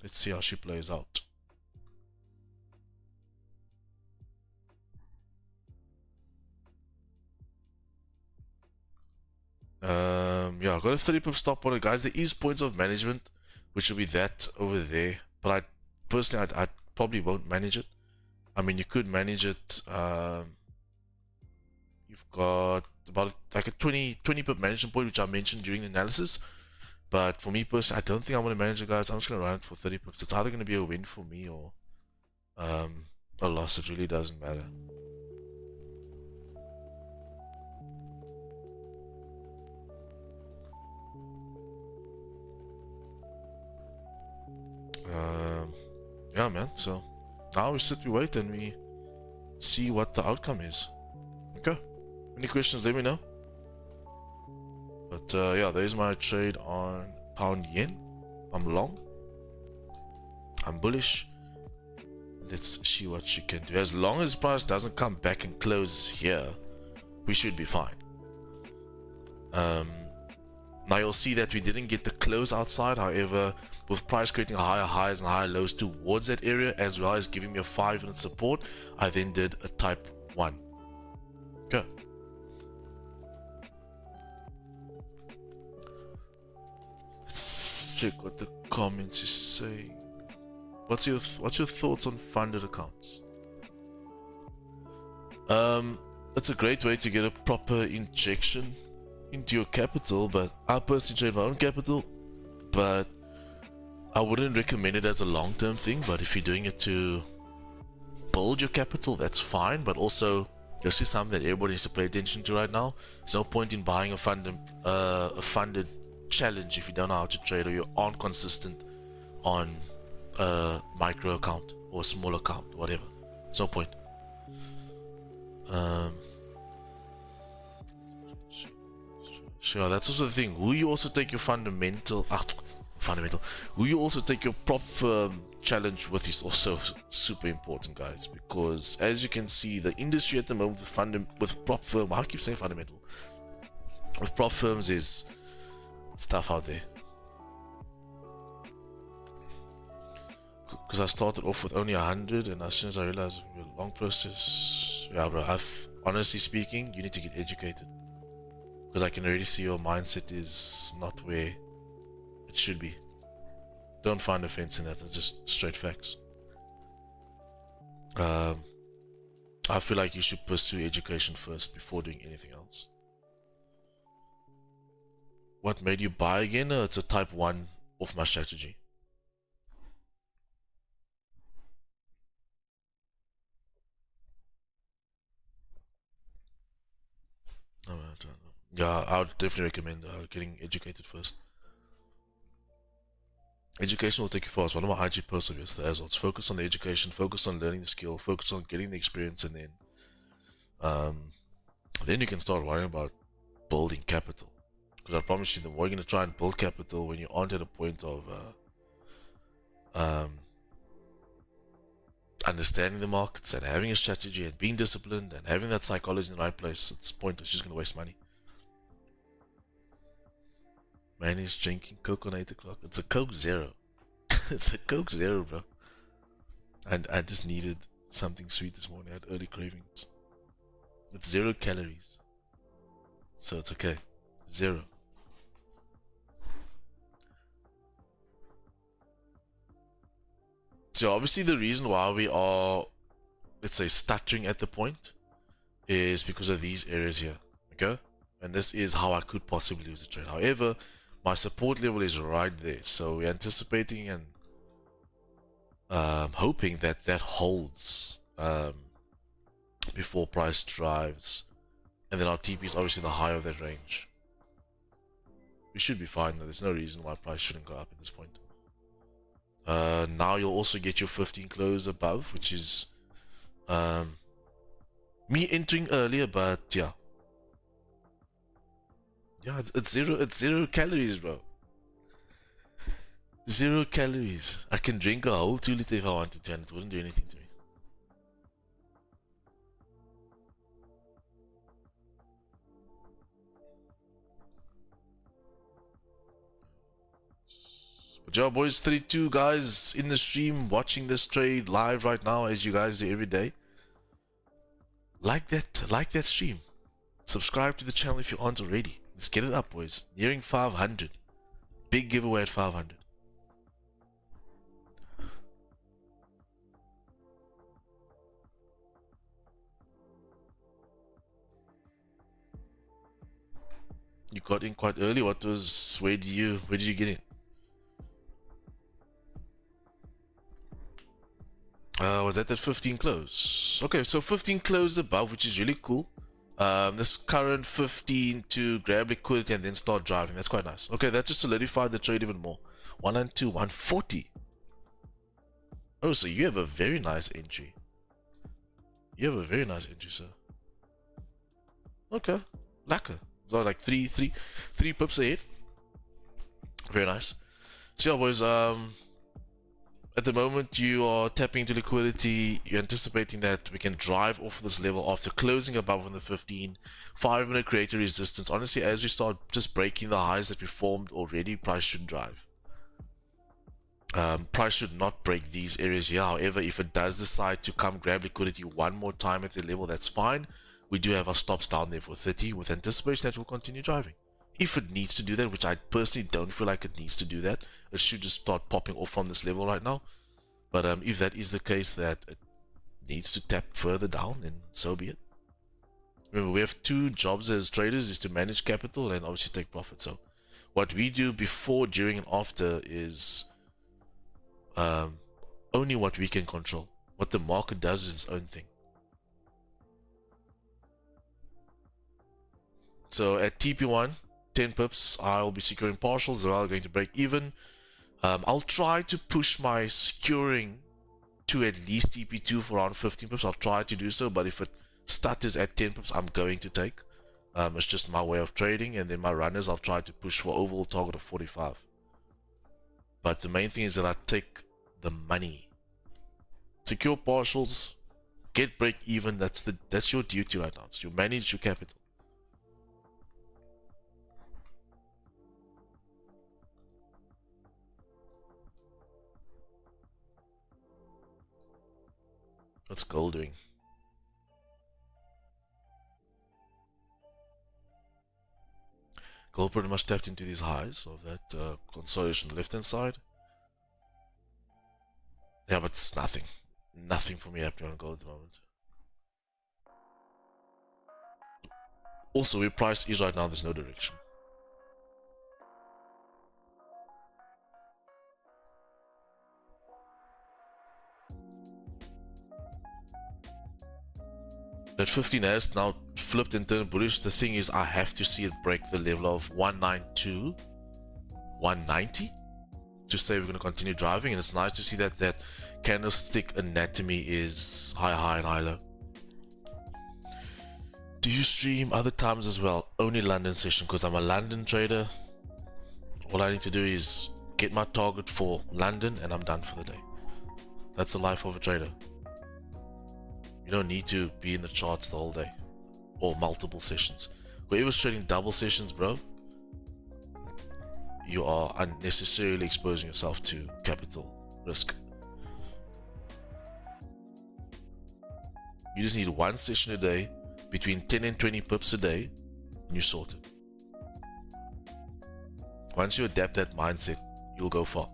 let's see how she plays out. Yeah, I got a 30 pip stop on it, guys. There is points of management, which will be that over there. But I personally, probably won't manage it. I mean, you could manage it. You've got about like a 20 pip management point, which I mentioned during the analysis. But for me personally, I don't think I'm going to manage it, guys. I'm just going to run it for 30 pips. It's either going to be a win for me or a loss. It really doesn't matter. Yeah, man. So now we sit, we wait, and we see what the outcome is. Okay. Any questions? Let me know. But yeah, there's my trade on pound yen. I'm long. I'm bullish. Let's see what she can do. As long as price doesn't come back and close here, we should be fine. Now you'll see that we didn't get the close outside. However, with price creating higher highs and higher lows towards that area, as well as giving me a 5-minute support, I then did a type 1. Okay. Let's check what the comments is saying. What's your thoughts on funded accounts? It's a great way to get a proper injection into your capital, but I personally trade my own capital, but I wouldn't recommend it as a long-term thing. But if you're doing it to build your capital, that's fine. But also, this is something that everybody needs to pay attention to right now. There's no point in buying a funded challenge if you don't know how to trade or you aren't consistent on a micro account or a small account, whatever. There's no point. Sure, that's also the thing. Will you also take your fundamental? Will you also take your prop firm challenge with you? Is also super important, guys, because as you can see, the industry at the moment with prop firm, I keep saying fundamental. With prop firms is stuff out there. Because I started off with only 100, and as soon as I realized it was a long process, yeah, bro. Honestly speaking, you need to get educated. Because I can already see your mindset is not where it should be. Don't find offense in that. It's just straight facts. I feel like you should pursue education first before doing anything else. What made you buy again? It's a type 1 of my strategy. Yeah, I would definitely recommend getting educated first. Education will take you far. It's one of my IG posts of yesterday as well. It's focus on the education, focus on learning the skill, focus on getting the experience, and then you can start worrying about building capital. Because I promise you, the more you're going to try and build capital when you aren't at a point of understanding the markets and having a strategy and being disciplined and having that psychology in the right place, it's pointless. You're just going to waste money. Man is drinking Coke on 8 o'clock. It's a Coke Zero. It's a Coke Zero, bro. And I just needed something sweet this morning. I had early cravings. It's 0 calories. So it's okay. 0. So obviously the reason why we are, let's say, stuttering at the point is because of these areas here. Okay? And this is how I could possibly lose the trade. However, my support level is right there, so we're anticipating and hoping that that holds before price drives, and then our TP is obviously the high of that range. We should be fine though. There's no reason why price shouldn't go up at this point. Now you'll also get your 15 close above, which is me entering earlier, but yeah. Yeah, it's 0 calories, bro. 0 calories. I can drink a whole 2 liter if I wanted to, and it wouldn't do anything to me. But yeah, boys, 32 guys in the stream watching this trade live right now, as you guys do every day. Like that stream. Subscribe to the channel if you aren't already. Let's get it up, boys. Nearing 500. Big giveaway at 500. got in quite early. Where did you get in? Was that 15 close? Okay, so 15 closed above, which is really cool. This current 15 to grab liquidity and then start driving. That's quite nice. Okay, that just solidified the trade even more. 192, 140. Oh, so you have a very nice entry. You have a very nice entry, sir. Okay, lekker. So like three pips ahead. Very nice. So yeah, boys. At the moment, you are tapping into liquidity. You're anticipating that we can drive off this level after closing above on the 15. 5-minute creator resistance. Honestly, as we start just breaking the highs that we formed already, price should drive. Price should not break these areas here. However, if it does decide to come grab liquidity one more time at the level, that's fine. We do have our stops down there for 30 with anticipation that we'll continue driving. If it needs to do that, which I personally don't feel like it needs to do that, it should just start popping off from this level right now. But if that is the case, that it needs to tap further down, then so be it. Remember, we have two jobs as traders, is to manage capital and obviously take profit. So what we do before, during, and after is only what we can control. What the market does is its own thing. So at TP1, 10 pips, I'll be securing partials. They are going to break even. I'll try to push my securing to at least TP2 for around 15 pips. I'll try to do so, but if it stutters at 10 pips, I'm going to take. It's just my way of trading, and then my runners, I'll try to push for overall target of 45. But the main thing is that I take the money. Secure partials, get break even. That's your duty right now. It's you manage your capital. What's gold doing? Gold pretty much tapped into these highs of that consolidation on the left hand side. Yeah, but it's nothing. Nothing for me happening on gold at the moment. Also, where price is right now, there's no direction. That 15 has now flipped and turned bullish. The thing is, I have to see it break the level of 192, 190 to say we're going to continue driving. And it's nice to see that that candlestick anatomy is high and high low. Do you stream other times as well? Only London session, because I'm a London trader. All I need to do is get my target for London and I'm done for the day. That's the life of a trader. You don't need to be in the charts the whole day or multiple sessions. Whoever's trading double sessions, bro, you are unnecessarily exposing yourself to capital risk. You just need one session a day, between 10 and 20 pips a day, and you're sorted. Once you adapt that mindset, you'll go far.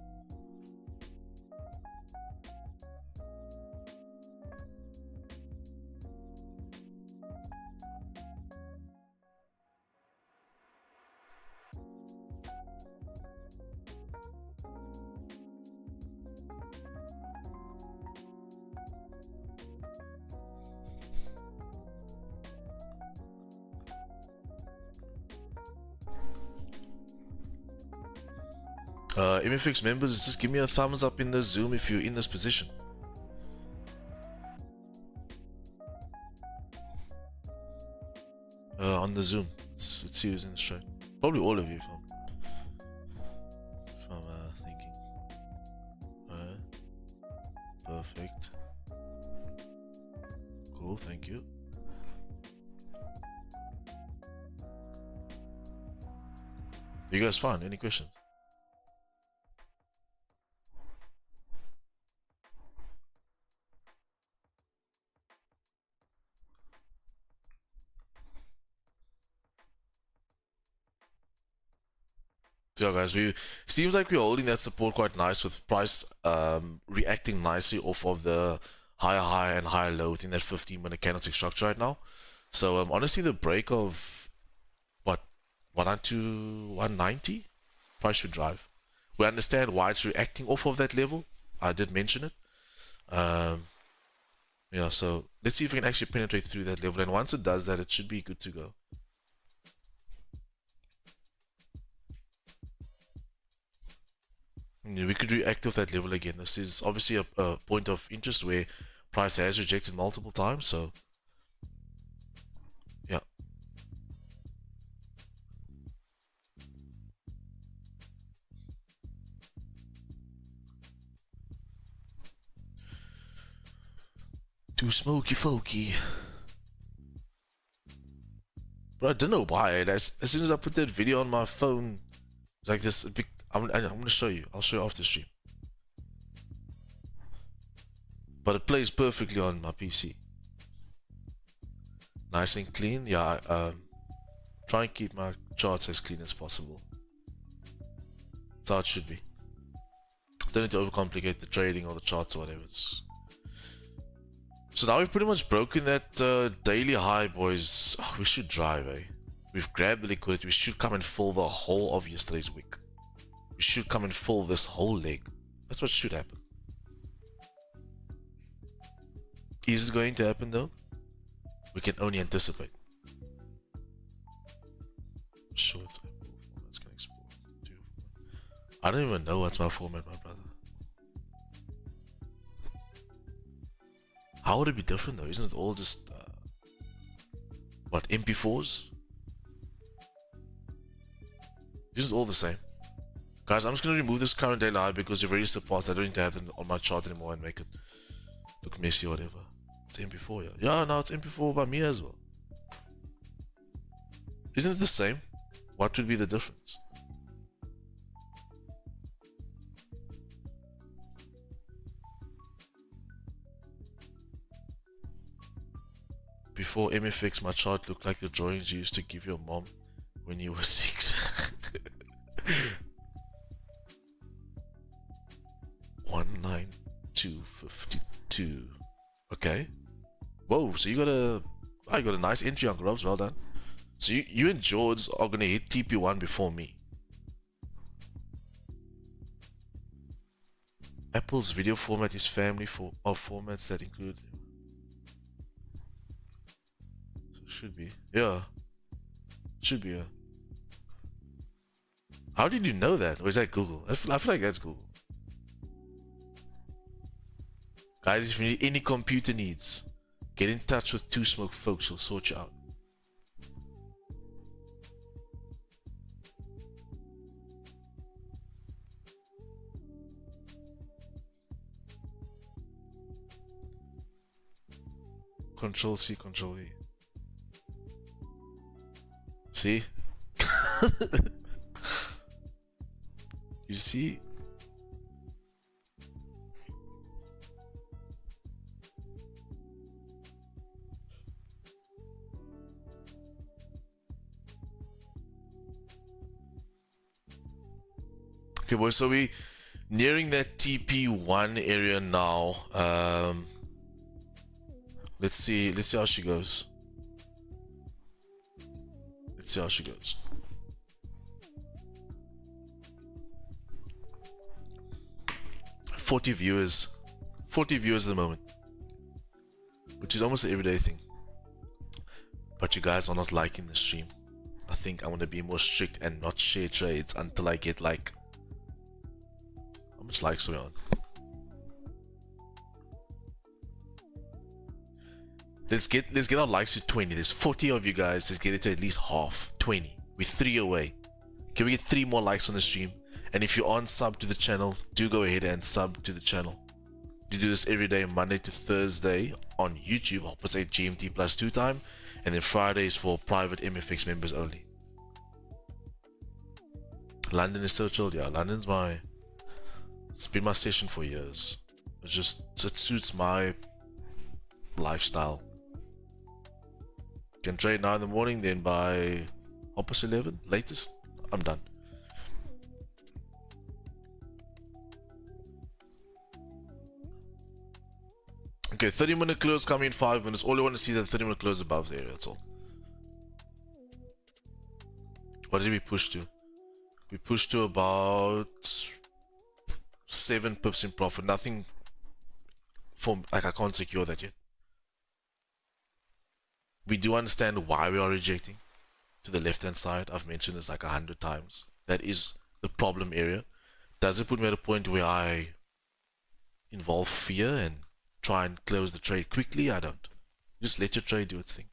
MFX members, just give me a thumbs up in the Zoom if you're in this position. On the Zoom, it's you in the trade. Probably all of you, if I'm thinking. Perfect. Cool, thank you. You guys fine? Any questions? So yeah, guys, seems like we're holding that support quite nice, with price reacting nicely off of the higher high and higher low within that 15-minute candlestick structure right now. So honestly, the break of what 192, 190. Price should drive. We understand why it's reacting off of that level. I did mention it. Yeah, so let's see if we can actually penetrate through that level. And once it does that, it should be good to go. Yeah, we could react off that level again. This is obviously a point of interest where price has rejected multiple times. So, yeah. Too smoky folky. But I don't know why. As soon as I put that video on my phone, it's like this big. I'm going to show you. I'll show you after stream. But it plays perfectly on my PC. Nice and clean. Yeah, try and keep my charts as clean as possible. That's how it should be. Don't need to overcomplicate the trading or the charts or whatever. So now we've pretty much broken that daily high, boys. Oh, we should drive, eh? We've grabbed the liquidity. We should come and fill the whole of yesterday's wick. We should come and fill this whole leg. That's what should happen. Is it going to happen though? We can only anticipate. Short format's can export. I don't even know what's my format, my brother. How would it be different though? Isn't it all just what, MP4s? Isn't it all the same? Guys, I'm just gonna remove this current daily high because you've already surpassed. I don't need to have it on my chart anymore and make it look messy or whatever. It's MP4, yeah. Yeah, now it's MP4 by me as well. Isn't it the same? What would be the difference? Before MFX, my chart looked like the drawings you used to give your mom when you were 6. 19252. Okay. Whoa, so you got a nice entry, Uncle Robs. Well done. So you and George are gonna hit TP1 before me. Apple's video format is family of formats that include. So it should be, yeah. Should be, yeah. How did you know that? Or is that Google? I feel like that's Google. Guys, if you need any computer needs, get in touch with Two Smoke folks. He'll sort you out. Control C, Control E. See? You see? Okay, boys, so we nearing that TP1 area now. Let's see how she goes. Let's see how she goes. Forty viewers at the moment, which is almost an everyday thing. But you guys are not liking the stream. I think I want to be more strict and not share trades until I get like, how much likes are we on? Let's get our likes to 20. There's 40 of you guys. Let's get it to at least half. 20. We're 3 away. Can we get 3 more likes on the stream? And if you aren't sub to the channel, do go ahead and sub to the channel. You do this every day, Monday to Thursday on YouTube, 8 GMT plus 2 time, and then Fridays for private MFX members only. London is so chilled, yeah. It's been my session for years. It suits my lifestyle. Can trade now in the morning, then by 11 latest, I'm done. Okay, 30-minute close coming in 5 minutes. All I want to see is that 30-minute close above the area, that's all. What did we push to? We pushed to about 7 pips in profit. Nothing for, like, I can't secure that yet. We do understand why we are rejecting to the left hand side. I've mentioned this like 100 times. That is the problem area. Does it put me at a point where I involve fear and try and close the trade quickly? I don't. Just let your trade do its thing.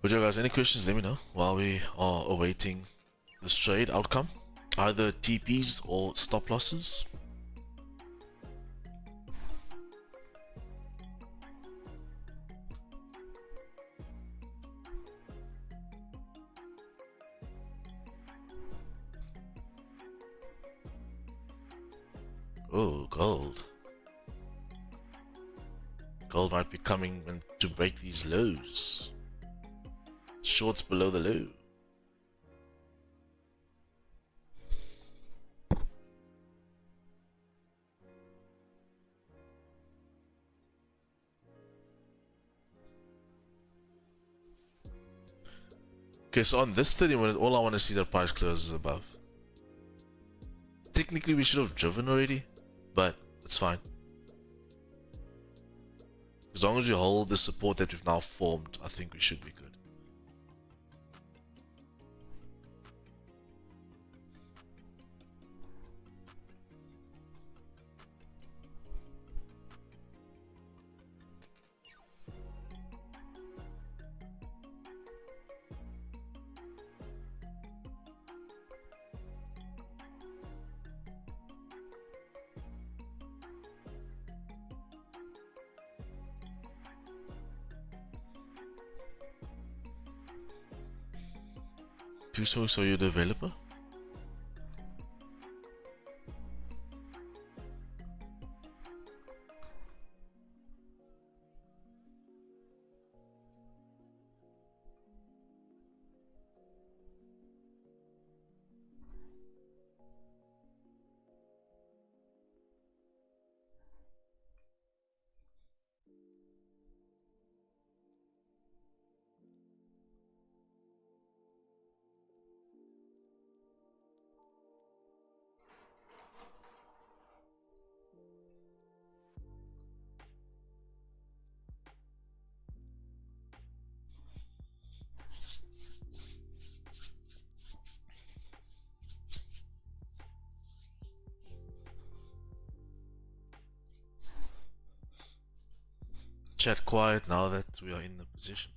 But yeah guys, any questions, let me know while we are awaiting this trade outcome. Either TPs or stop losses. Oh, gold. Gold might be coming in to break these lows. Shorts below the low. Okay, so on this 30 minutes, all I want to see is that price closes above. Technically, we should have driven already, but it's fine. As long as we hold the support that we've now formed, I think we should be good. So you're a developer? Chat quiet now that we are in the position.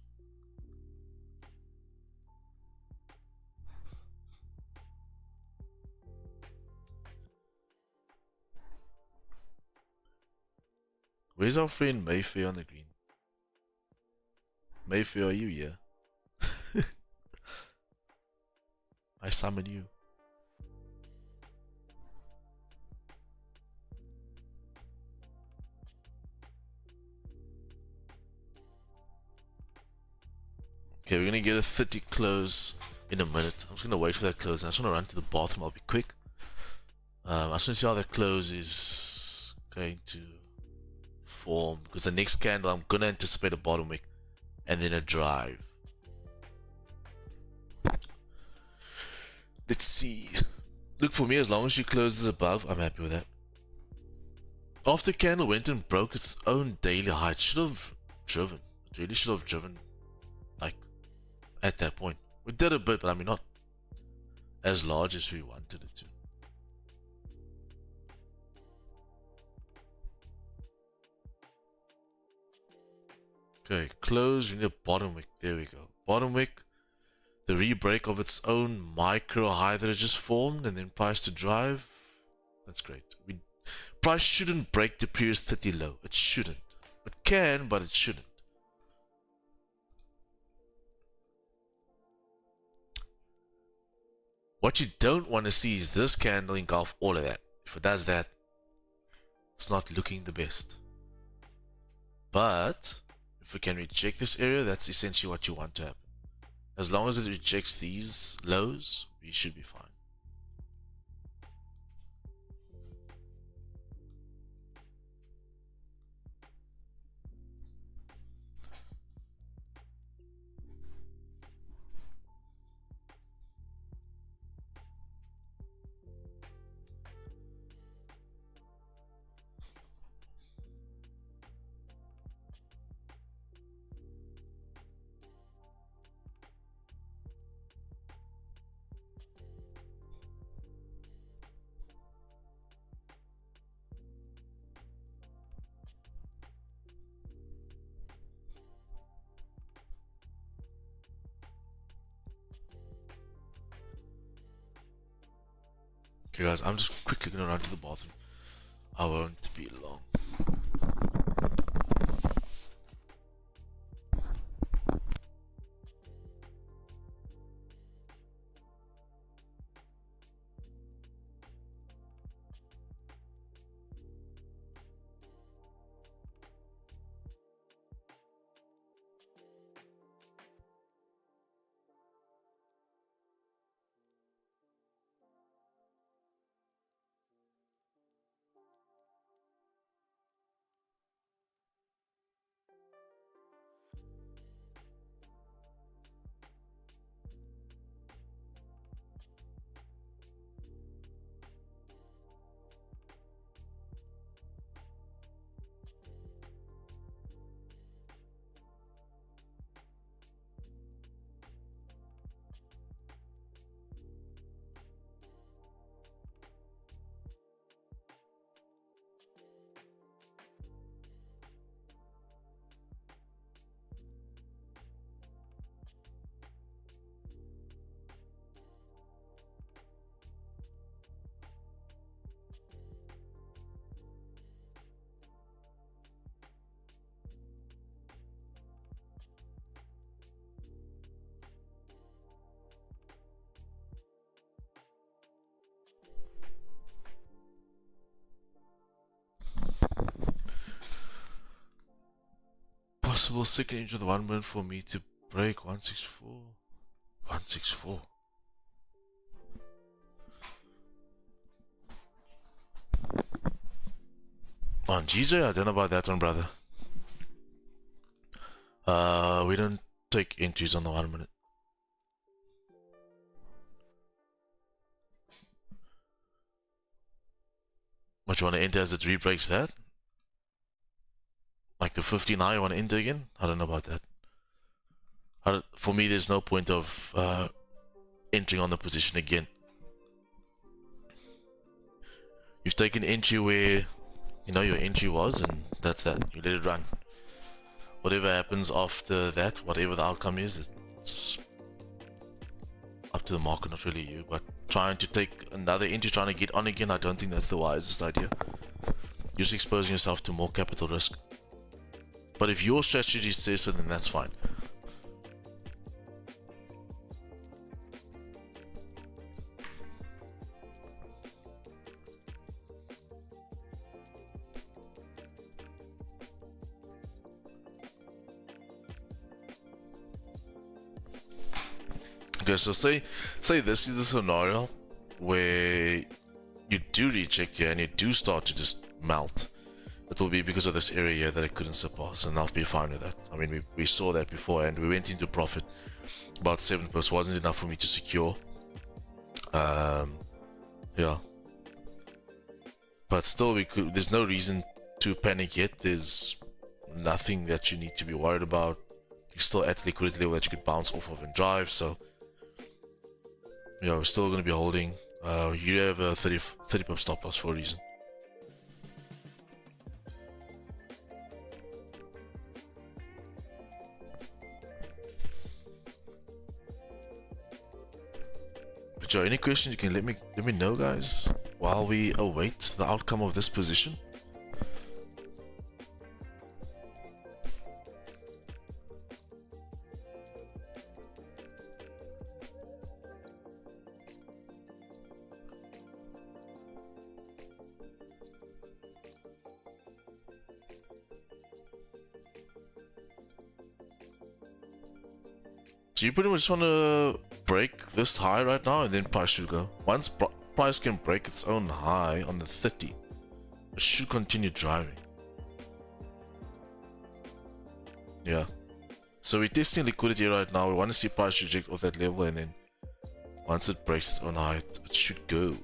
Where's our friend Mayfair on the green? Mayfair, are you here? I summon you. Okay, we're gonna get a 30 close in a minute. I'm just gonna wait for that close. I just wanna run to the bathroom. I'll be quick. I just wanna see how that close is going to form, because the next candle I'm gonna anticipate a bottom wick and then a drive. Let's see. Look, for me, as long as she closes above, I'm happy with that. After candle went and broke its own daily high, it should have driven. It really should have driven, like, at that point. We did a bit, but I mean, not as large as we wanted it to. Okay, close. We need a bottom wick. There we go. Bottom wick. The re-break of its own micro high that it just formed, and then price to drive. That's great. Price shouldn't break the previous 30 low. It shouldn't. It can, but it shouldn't. What you don't want to see is this candle engulf all of that. If it does that, it's not looking the best. But if we can reject this area, that's essentially what you want to happen. As long as it rejects these lows, we should be fine. Okay guys, I'm just quickly gonna run to the bathroom. I won't be long. Possible second into the 1 minute for me to break 164. 164. On GJ, I don't know about that one, brother. We don't take entries on the 1 minute. What you want to enter as it re-breaks that? Like the 59 you want to enter again? I don't know about that. For me, there's no point of entering on the position again. You've taken entry where you know your entry was, and that's that. You let it run. Whatever happens after that, whatever the outcome is, it's up to the market, not really you. But trying to take another entry, trying to get on again, I don't think that's the wisest idea. You're just exposing yourself to more capital risk. But if your strategy says so, then that's fine. Okay, so say this is the scenario where you do reject here and you do start to just melt. It will be because of this area here that I couldn't surpass, and I'll be fine with that. I mean, we saw that before, and we went into profit. About 7 pips wasn't enough for me to secure. Yeah. But still, there's no reason to panic yet. There's nothing that you need to be worried about. You're still at liquidity level that you could bounce off of and drive, so yeah, we're still going to be holding. You have a 30 pip stop loss for a reason. But Joe, any questions you can let me know, guys, while we await the outcome of this position. So you pretty much just want to break this high right now and then price should go. Once price can break its own high on the 30, it should continue driving. Yeah. So we're testing liquidity right now. We want to see price reject off that level, and then once it breaks its own high, it should go.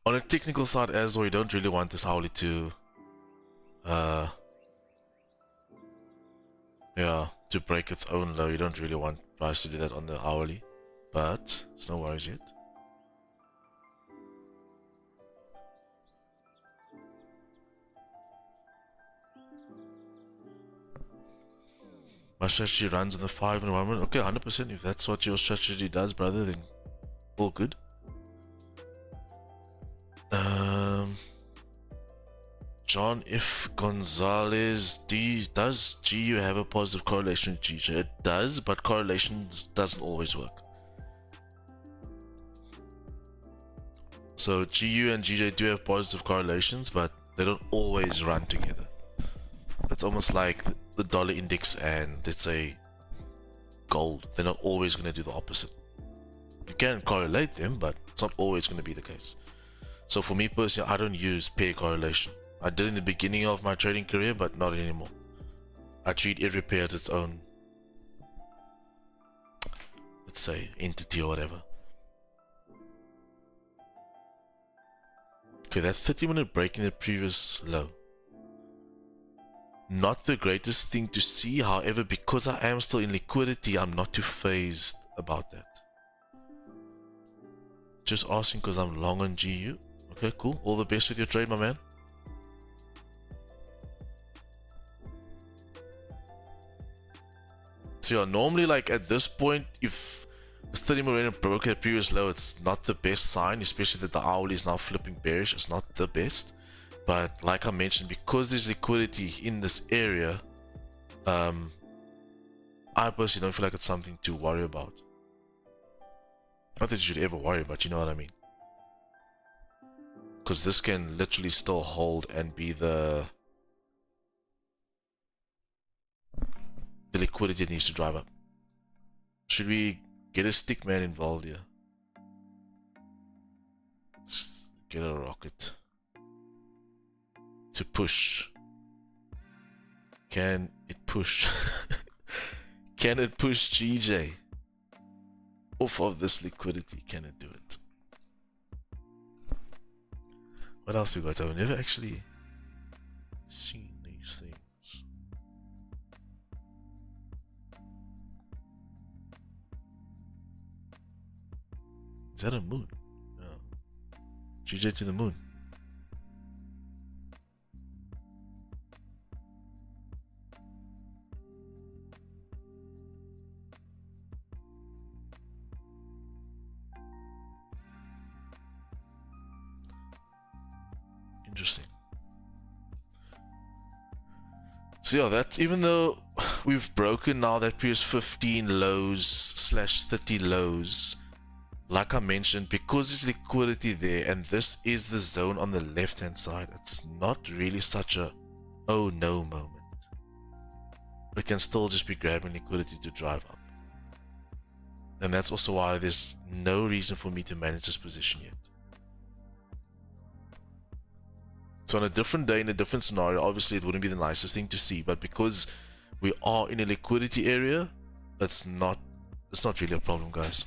On a technical side as well, you don't really want this hourly to to break its own low. You don't really want price to do that on the hourly, but it's no worries yet. My strategy runs in the 5 environment. Okay, 100%. If that's what your strategy does, brother, then all good. John F. Gonzalez, does GU have a positive correlation with GJ? It does, but correlation doesn't always work. So GU and GJ do have positive correlations, but they don't always run together. It's almost like the dollar index and, let's say, gold. They're not always going to do the opposite. You can correlate them, but it's not always going to be the case. So for me personally, I don't use pair correlation. I did in the beginning of my trading career, but not anymore. I treat every pair as its own, let's say, entity or whatever. Okay, that 30-minute break in the previous low. Not the greatest thing to see, however, because I am still in liquidity, I'm not too phased about that. Just asking because I'm long on GU. Okay, cool. All the best with your trade, my man. So yeah, normally like at this point, if this 30-minute broke at previous low, it's not the best sign, especially that the hourly is now flipping bearish. It's not the best. But like I mentioned, because there's liquidity in this area, I personally don't feel like it's something to worry about. Not that you should ever worry, but you know what I mean. Because this can literally still hold and be the liquidity that needs to drive up. Should we get a stick man involved here? Let's get a rocket to push. Can it push? Can it push GJ off of this liquidity? Can it do it? What else we got? I've never actually seen these things. Is that a moon? No. GJ to the moon. Interesting. So yeah, that's, even though we've broken now that previous 15 lows slash 30 lows, like I mentioned, because there's liquidity there and this is the zone on the left hand side, it's not really such a oh no moment. It can still just be grabbing liquidity to drive up. And that's also why there's no reason for me to manage this position yet. So on a different day, in a different scenario, obviously it wouldn't be the nicest thing to see, but because we are in a liquidity area, it's not really a problem, guys.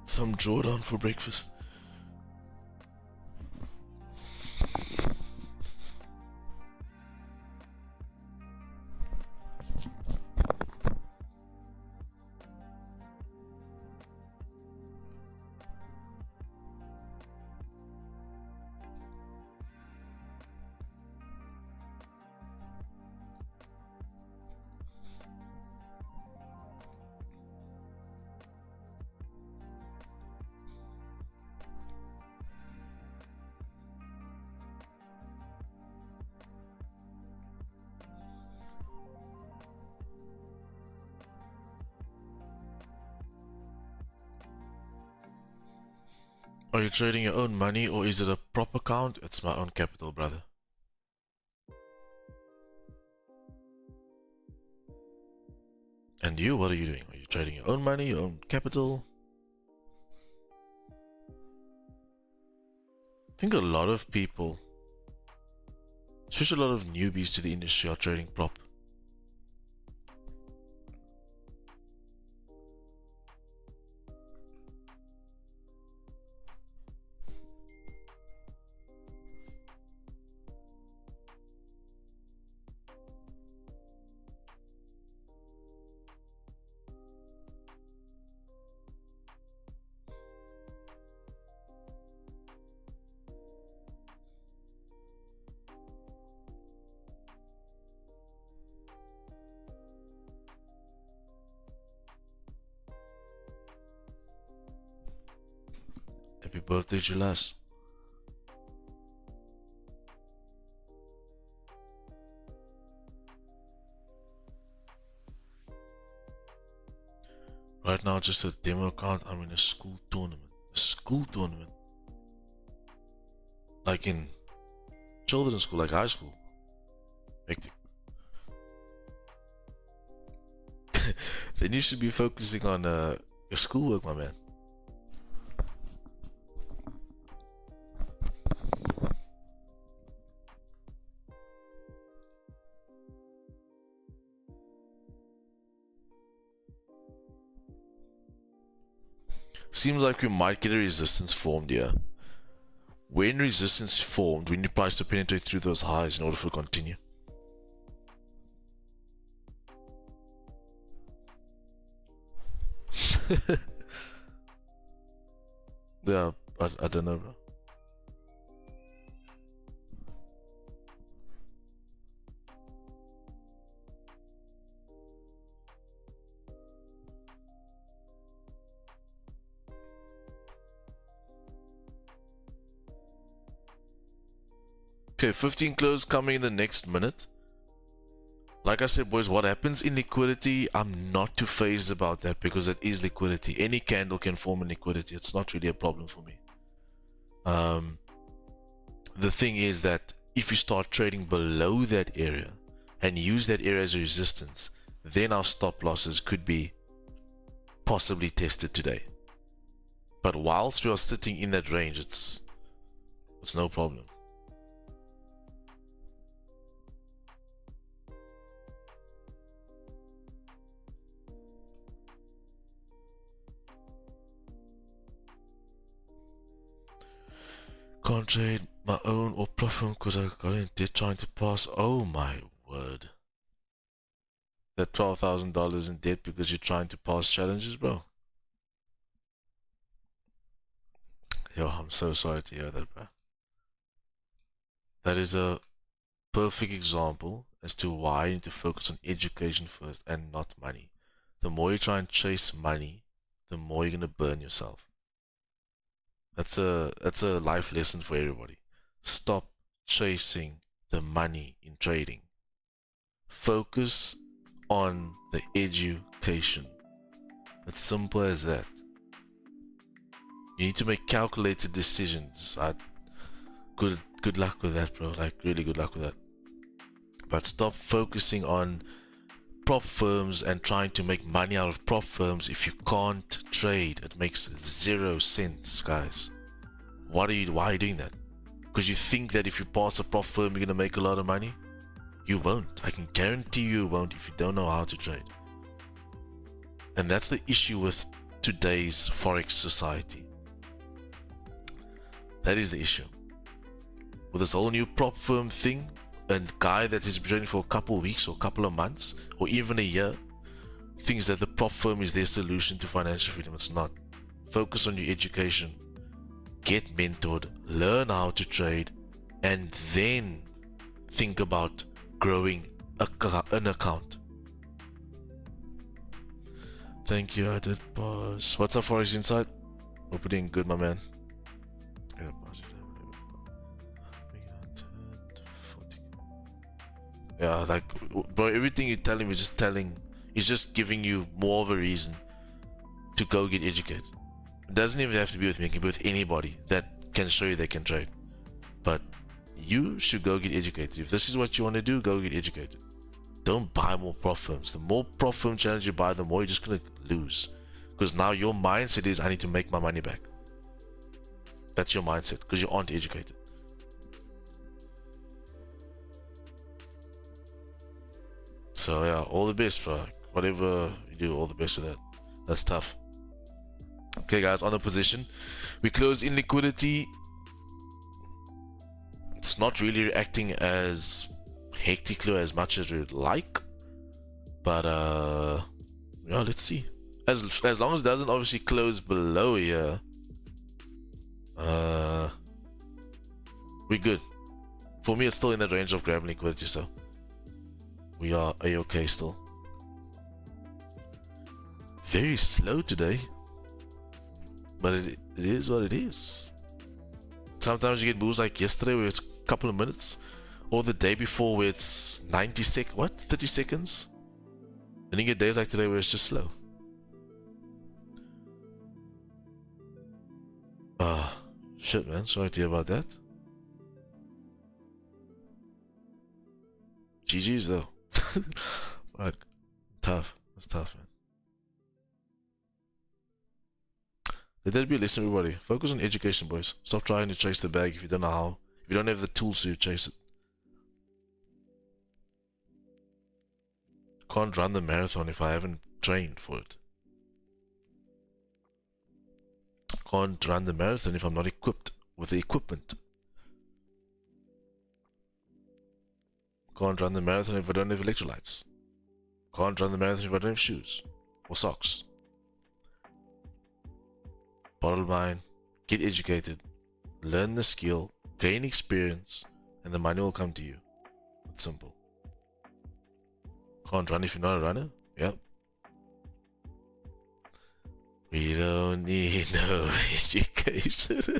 Some drawdown for breakfast. Are you trading your own money or is it a prop account? It's my own capital, brother. And you, what are you doing? Are you trading your own money, your own capital? I think a lot of people, especially a lot of newbies to the industry, are trading prop. Happy birthday, Julas. Right now, just a demo account. I'm in a school tournament. A school tournament. Like in children's school, like high school. Hectic. Then you should be focusing on your schoolwork, my man. Seems like we might get a resistance formed here. When resistance is formed, we need price to penetrate through those highs in order for it to continue. Yeah, I don't know, bro. Okay, 15 close coming in the next minute. Like I said, boys, what happens in liquidity, I'm not too phased about that because it is liquidity. Any candle can form in liquidity. It's not really a problem for me. The thing is that if you start trading below that area and use that area as a resistance, then our stop losses could be possibly tested today. But whilst we are sitting in that range, it's no problem. Can't trade my own or profit because I got in debt trying to pass. Oh my word. That $12,000 in debt because you're trying to pass challenges, bro. Yo, I'm so sorry to hear that, bro. That is a perfect example as to why you need to focus on education first and not money. The more you try and chase money, the more you're going to burn yourself. That's a life lesson for everybody. Stop chasing the money in trading. Focus on the education. It's simple as that. You need to make calculated decisions. Good luck with that, bro. Like, really good luck with that. But stop focusing on prop firms and trying to make money out of prop firms if you can't trade. It makes 0 sense, guys. Why are you doing that? Because you think that if you pass a prop firm, you're gonna make a lot of money? You won't. I can guarantee you won't if you don't know how to trade. And that's the issue with today's Forex society. That is the issue. With this whole new prop firm thing, and guy that is trading for a couple of weeks or a couple of months or even a year thinks that the prop firm is their solution to financial freedom. It's not. Focus on your education. Get mentored. Learn how to trade. And then think about growing an account. Thank you, I did pause. What's up, Forex Insight? Hope you're doing good, my man. Yeah, like, bro, everything you're telling me is just giving you more of a reason to go get educated. It doesn't even have to be with me, it can be with anybody that can show you they can trade. But you should go get educated. If this is what you want to do, go get educated. Don't buy more prop firms. The more prop firm challenge you buy, the more you're just gonna lose. Because now your mindset is, I need to make my money back. That's your mindset, because you aren't educated. So yeah, all the best for whatever you do, all the best of that. That's tough. Okay guys, on the position, we close in liquidity. It's not really reacting as hectically as much as we'd like, but yeah, let's see. As long as it doesn't obviously close below here, we're good. For me, it's still in the range of grabbing liquidity, so we are a-okay still. Very slow today, but it is what it is. Sometimes you get moves like yesterday where it's a couple of minutes, or the day before where it's 30 seconds. Then you get days like today where it's just slow. Shit, man, sorry to hear about that. GG's though. Fuck. Tough. That's tough, man. Let that be a lesson, everybody. Focus on education, boys. Stop trying to chase the bag if you don't know how. If you don't have the tools to chase it. Can't run the marathon if I haven't trained for it. Can't run the marathon if I'm not equipped with the equipment. Can't run the marathon if I don't have electrolytes. Can't run the marathon if I don't have shoes or socks. Bottom line, get educated, learn the skill, gain experience, and the money will come to you. It's simple. Can't run if you're not a runner? Yep. We don't need no education.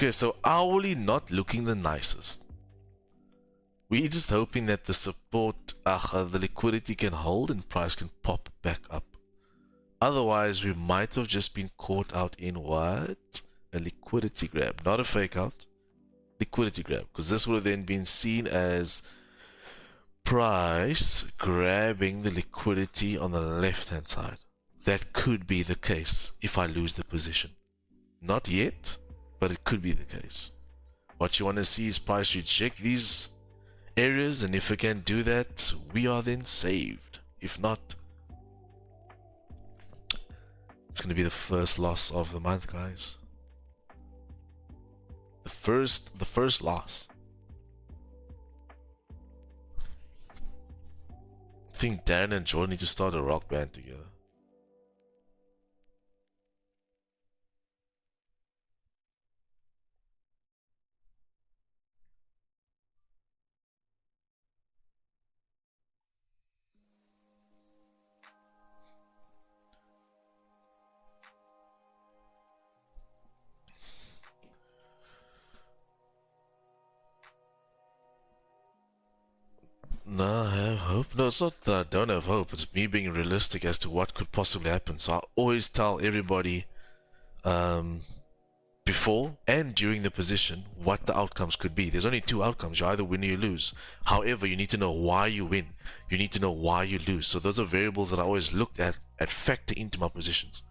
Okay, so hourly not looking the nicest. We're just hoping that the support, the liquidity can hold and price can pop back up. Otherwise, we might have just been caught out in what? A liquidity grab, not a fake out. Liquidity grab, because this would have then been seen as price grabbing the liquidity on the left hand side. That could be the case if I lose the position. Not yet, but it could be the case. What you want to see is price reject these areas, and if it can do that, we are then saved. If not, it's going to be the first loss of the month, guys. The first loss. I think Dan and Jordan need to start a rock band together. No, I have hope. No, it's not that I don't have hope. It's me being realistic as to what could possibly happen. So I always tell everybody, before and during the position, what the outcomes could be. There's only two outcomes. You either win or you lose. However, you need to know why you win. You need to know why you lose. So those are variables that I always looked at factor into my positions.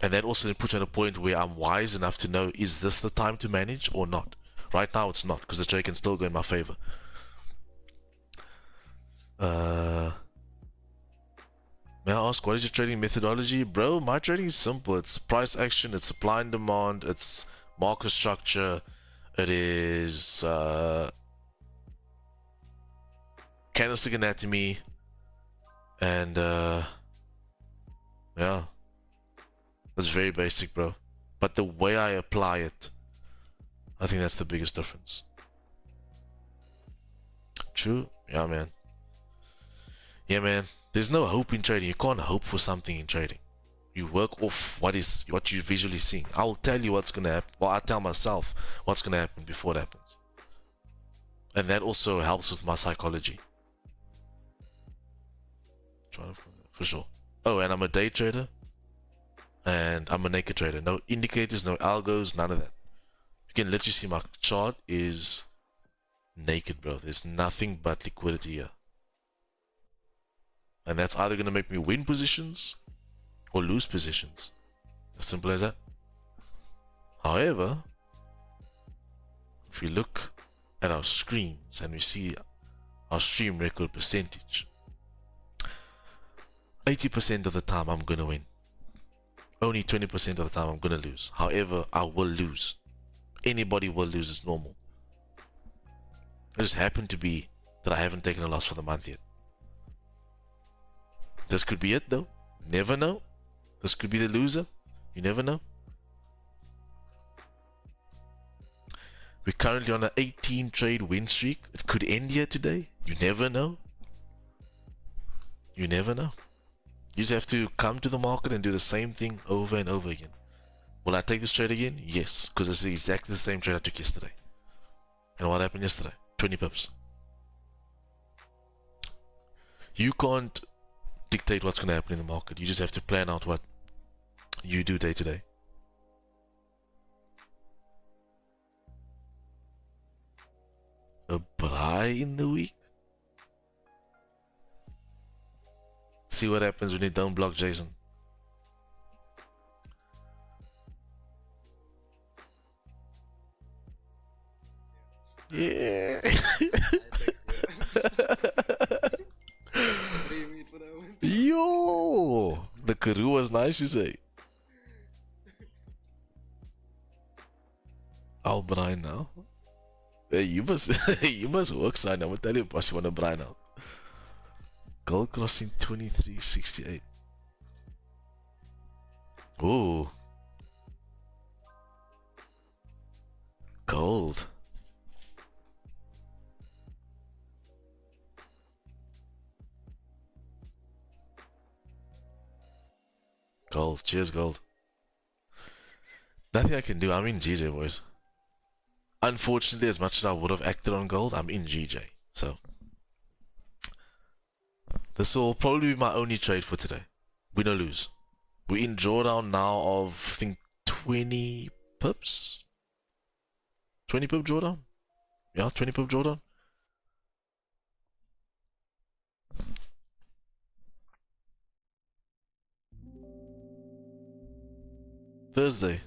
And that also puts me at a point where I'm wise enough to know, is this the time to manage or not? Right now it's not, because the trade can still go in my favor. May I ask, what is your trading methodology? Bro, my trading is simple. It's price action, it's supply and demand, it's market structure, it is candlestick anatomy, and yeah. That's very basic, bro. But the way I apply it, I think that's the biggest difference. True? Yeah, man. Yeah, man. There's no hope in trading. You can't hope for something in trading. You work off what you're visually seeing. I'll tell you what's gonna happen. Well, I tell myself what's gonna happen before it happens. And that also helps with my psychology. For sure. Oh, and I'm a day trader. And I'm a naked trader. No indicators, no algos, none of that. You can literally see my chart is naked, bro. There's nothing but liquidity here. And that's either going to make me win positions or lose positions. As simple as that. However, if we look at our screens and we see our stream record percentage, 80% of the time I'm going to win. Only 20% of the time I'm going to lose. However, I will lose. Anybody will lose, it's normal. It just happened to be that I haven't taken a loss for the month yet. This could be it though. Never know. This could be the loser. You never know. We're currently on an 18 trade win streak. It could end here today. You never know. You never know. You just have to come to the market and do the same thing over and over again. Will I take this trade again? Yes, because it's exactly the same trade I took yesterday. And what happened yesterday? 20 pips. You can't dictate what's going to happen in the market. You just have to plan out what you do day to day. A buy in the week? See what happens when you don't block Jason. Yeah. Yo, the Karoo was nice, you say. I'll Brian now. Hey, you must you must work, son. I'm gonna tell you, boss, you wanna Brian now. Gold crossing 2368. Ooh. Gold. Gold. Cheers, gold. Nothing I can do. I'm in GJ, boys. Unfortunately, as much as I would have acted on gold, I'm in GJ. So this will probably be my only trade for today. Win or lose. We're in drawdown now of, I think, 20 pips? 20 pip drawdown? Yeah, 20 pip drawdown. Thursday.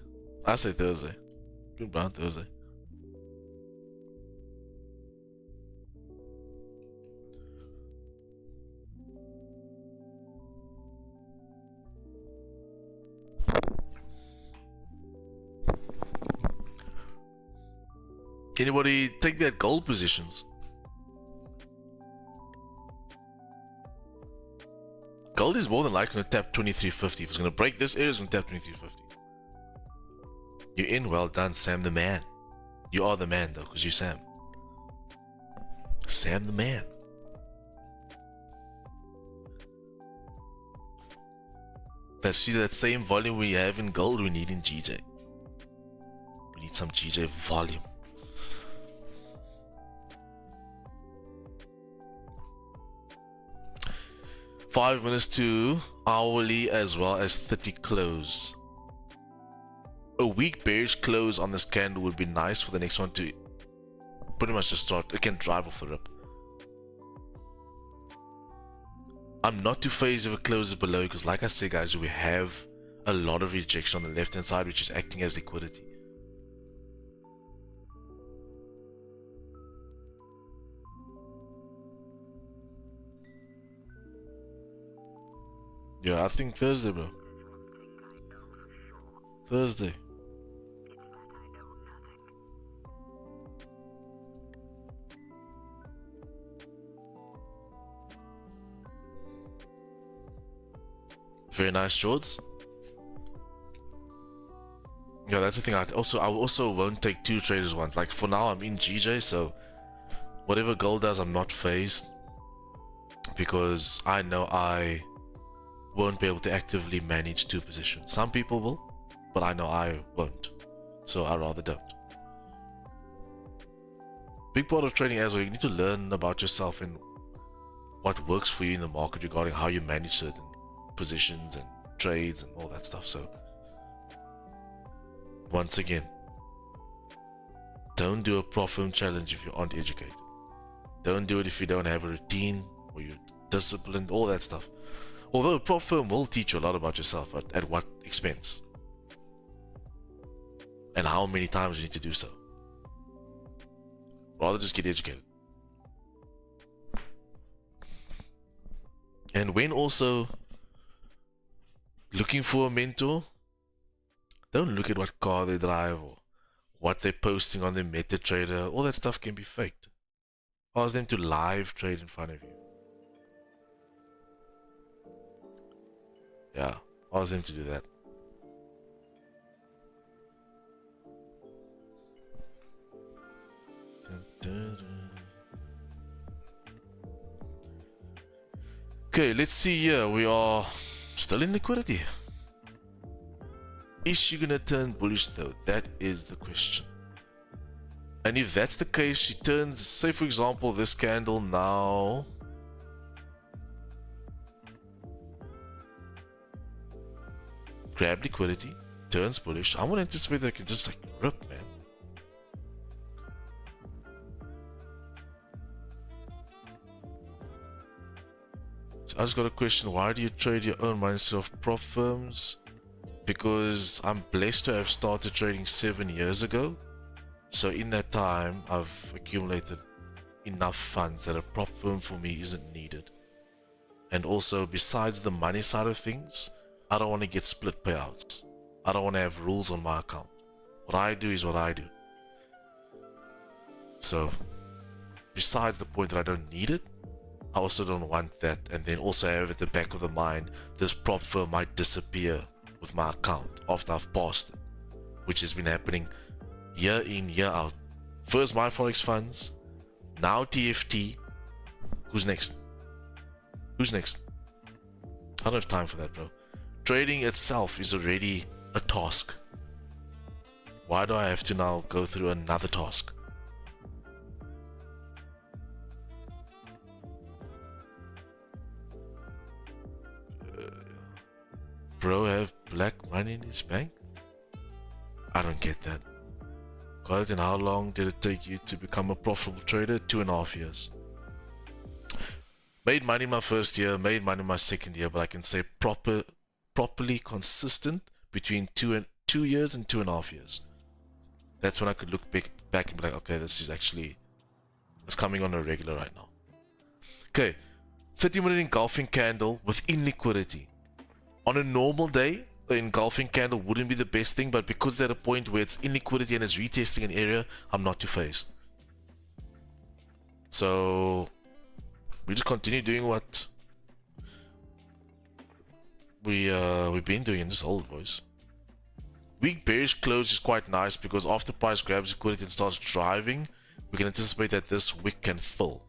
I say Thursday. Goodbye on Thursday. Anybody take that gold positions? Gold is more than likely going to tap 2350. If it's going to break this area, it's going to tap 2350. You're in. Well done, Sam the man. You are the man though, because you're Sam. Sam the man. That's that same volume we have in gold we need in GJ. We need some GJ volume. 5 minutes to hourly as well as 30 close. A weak bearish close on this candle would be nice for the next one to pretty much just start. It can drive off the rip. I'm not too phased if it closes below because, like I said, guys, we have a lot of rejection on the left hand side, which is acting as liquidity. Yeah, I think Thursday, bro. Thursday. Very nice, Jords. Yeah, that's the thing. I also won't take 2 traders once. Like for now, I'm in GJ, so whatever gold does, I'm not phased because I know I won't be able to actively manage 2 positions. Some people will, but I know I won't, so I rather don't. Big part of trading as well, you need to learn about yourself and what works for you in the market regarding how you manage certain positions and trades and all that stuff. So once again, don't do a prop firm challenge if you aren't educated. Don't do it if you don't have a routine or you're disciplined, all that stuff. Although a prop firm will teach you a lot about yourself, but at what expense? And how many times you need to do so. Rather just get educated. And when also looking for a mentor, don't look at what car they drive or what they're posting on their MetaTrader. All that stuff can be faked. Ask them to live trade in front of you. Yeah, ask them to do that. Okay, let's see here. We are still in liquidity. Is she gonna turn bullish though? That is the question. And if that's the case, she turns, say for example, this candle now. Grab liquidity, turns bullish. I want to anticipate that I can just like rip, man. So I just got a question. Why do you trade your own money instead of prop firms? Because I'm blessed to have started trading 7 years ago. So in that time, I've accumulated enough funds that a prop firm for me isn't needed. And also, besides the money side of things, I don't want to get split payouts. I don't want to have rules on my account. What I do is what I do. So, besides the point that I don't need it, I also don't want that. And then also have at the back of the mind, this prop firm might disappear with my account after I've passed it, which has been happening year in, year out. First my Forex funds, now TFT. Who's next? Who's next? I don't have time for that, bro. Trading itself is already a task. Why do I have to now go through another task? Bro have black money in his bank? I don't get that. God, and how long did it take you to become a profitable trader? 2.5 years. Made money my first year, made money my second year, but I can say properly consistent between 2 years and 2.5 years. That's when I could look back and be like, okay, this is actually, it's coming on a regular right now. Okay, 30-minute engulfing candle within liquidity. On a normal day, the engulfing candle wouldn't be the best thing, but because it's at a point where it's in liquidity and it's retesting an area, I'm not too phased. So we just continue doing what we've been doing in this old boys. Weak bearish close is quite nice because after price grabs liquidity and starts driving, we can anticipate that this wick can fill.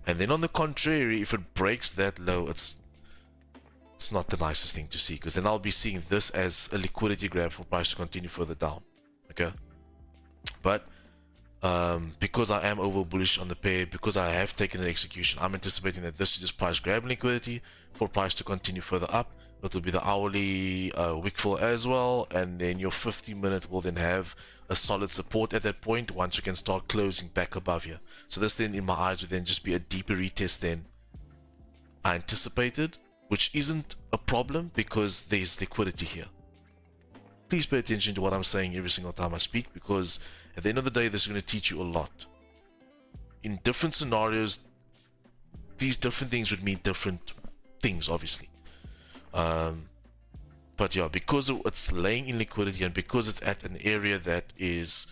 And then on the contrary, if it breaks that low, it's not the nicest thing to see, because then I'll be seeing this as a liquidity grab for price to continue further down. Okay, but because I am over bullish on the pair, because I have taken the execution, I'm anticipating that this is just price grab liquidity for price to continue further up. It will be the hourly wick fill as well, and then your 50-minute will then have a solid support at that point once you can start closing back above here. So this then in my eyes would then just be a deeper retest than I anticipated, which isn't a problem because there's liquidity here. Please pay attention to what I'm saying every single time I speak, because at the end of the day, this is going to teach you a lot. In different scenarios, these different things would mean different things, obviously. But yeah, because it's laying in liquidity and because it's at an area that is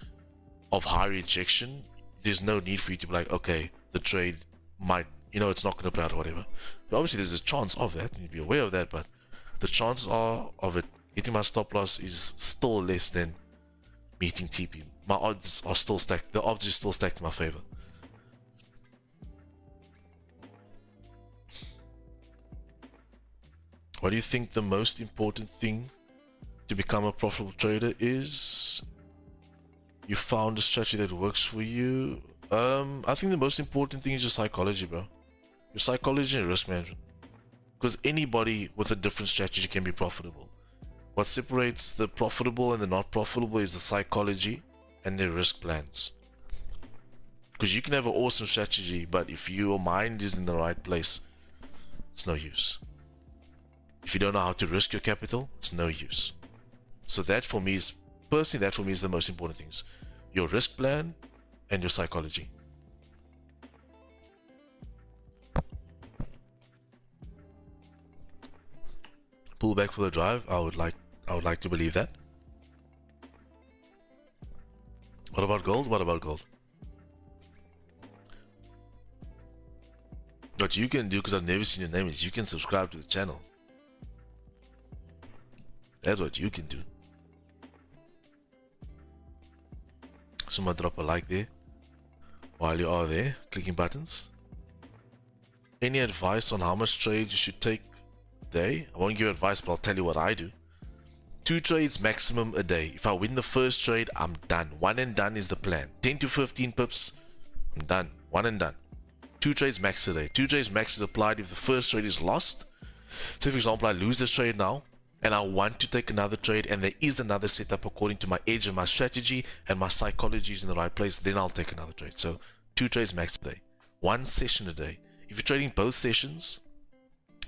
of high rejection, there's no need for you to be like, okay, the trade might, it's not going to play out or whatever. But obviously, there's a chance of that. You need to be aware of that, but the chances are of it hitting my stop loss is still less than meeting TP. My odds are still stacked. The odds are still stacked in my favor. What do you think the most important thing to become a profitable trader is? You found a strategy that works for you. I think the most important thing is your psychology, bro. Your psychology and risk management. Because anybody with a different strategy can be profitable. What separates the profitable and the not profitable is the psychology and their risk plans. Because you can have an awesome strategy, but if your mind is in the right place, it's no use. If you don't know how to risk your capital, it's no use. So that for me is, personally, that for me is the most important things. Your risk plan and your psychology. Pull back for the drive. I would like to believe that. What about gold? What about gold? What you can do, because I've never seen your name, is you can subscribe to the channel. That's what you can do. Someone drop a like there while you are there clicking buttons. Any advice on how much trade you should take a day? I won't give advice, but I'll tell you what I do. 2 trades maximum a day. If I win the first trade, I'm done. One and done is the plan. 10 to 15 pips, I'm done. One and done. 2 trades max a day. 2 trades max is applied if the first trade is lost. So for example, I lose this trade now, and I want to take another trade, and there is another setup according to my edge and my strategy, and my psychology is in the right place, then I'll take another trade. So 2 trades max a day. 1 session a day. If you're trading both sessions,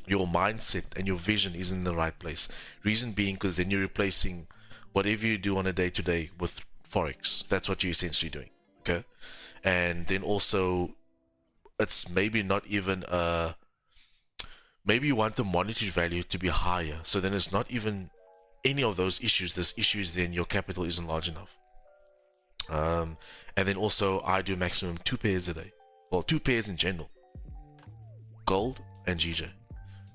your mindset and your vision is in the right place. Reason being, because then you're replacing whatever you do on a day-to-day with Forex. That's what you're essentially doing. Okay? And then also, it's maybe not even maybe you want the monetary value to be higher, so then it's not even any of those issues. This issue is then your capital isn't large enough. And then also I do maximum 2 pairs a day. Well, 2 pairs in general. Gold and GJ.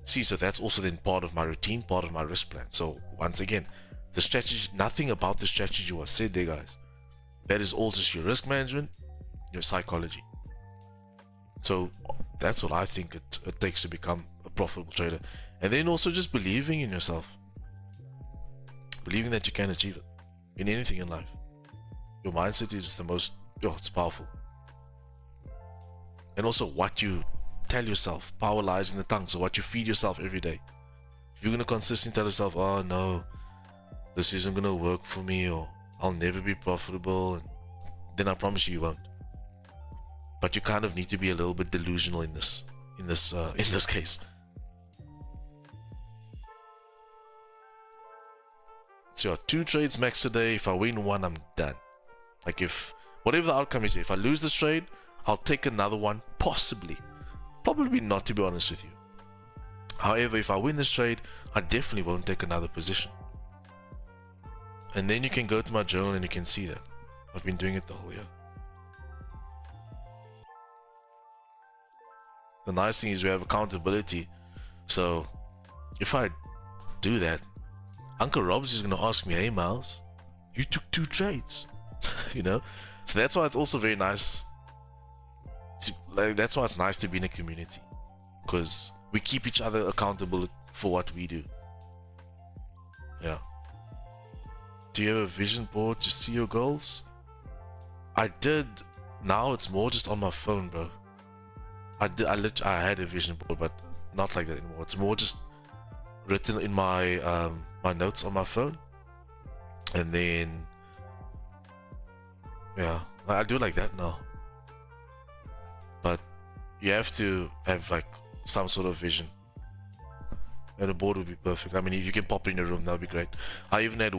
See, so that's also then part of my routine, part of my risk plan. So once again, the strategy, nothing about the strategy was said there, guys. That is all just your risk management, your psychology. So that's what I think it takes to become a profitable trader. And then also just believing in yourself. Believing that you can achieve it in anything in life. Your mindset is the most, it's powerful. And also what you tell yourself. Power lies in the tongue. So what you feed yourself every day. If you're going to consistently tell yourself, oh no, this isn't going to work for me, or I'll never be profitable, then I promise you won't. But you kind of need to be a little bit delusional in this case. So 2 trades max a day. If I win 1, I'm done. Like if whatever the outcome is, if I lose this trade, I'll take another one, possibly. Probably not, to be honest with you. However, if I win this trade, I definitely won't take another position. And then you can go to my journal and you can see that I've been doing it the whole year. The nice thing is we have accountability. So if I do that, Uncle Rob's is going to ask me, hey Miles, you took 2 trades. So that's why it's also very nice. That's why it's nice to be in a community, because we keep each other accountable for what we do. Yeah. Do you have a vision board to see your goals? I did. Now it's more just on my phone, bro. I had a vision board, but not like that anymore. It's more just written in my my notes on my phone, and then yeah, I do like that now. But you have to have like some sort of vision, and a board would be perfect. I mean, if you can pop it in your room, that would be great. I even had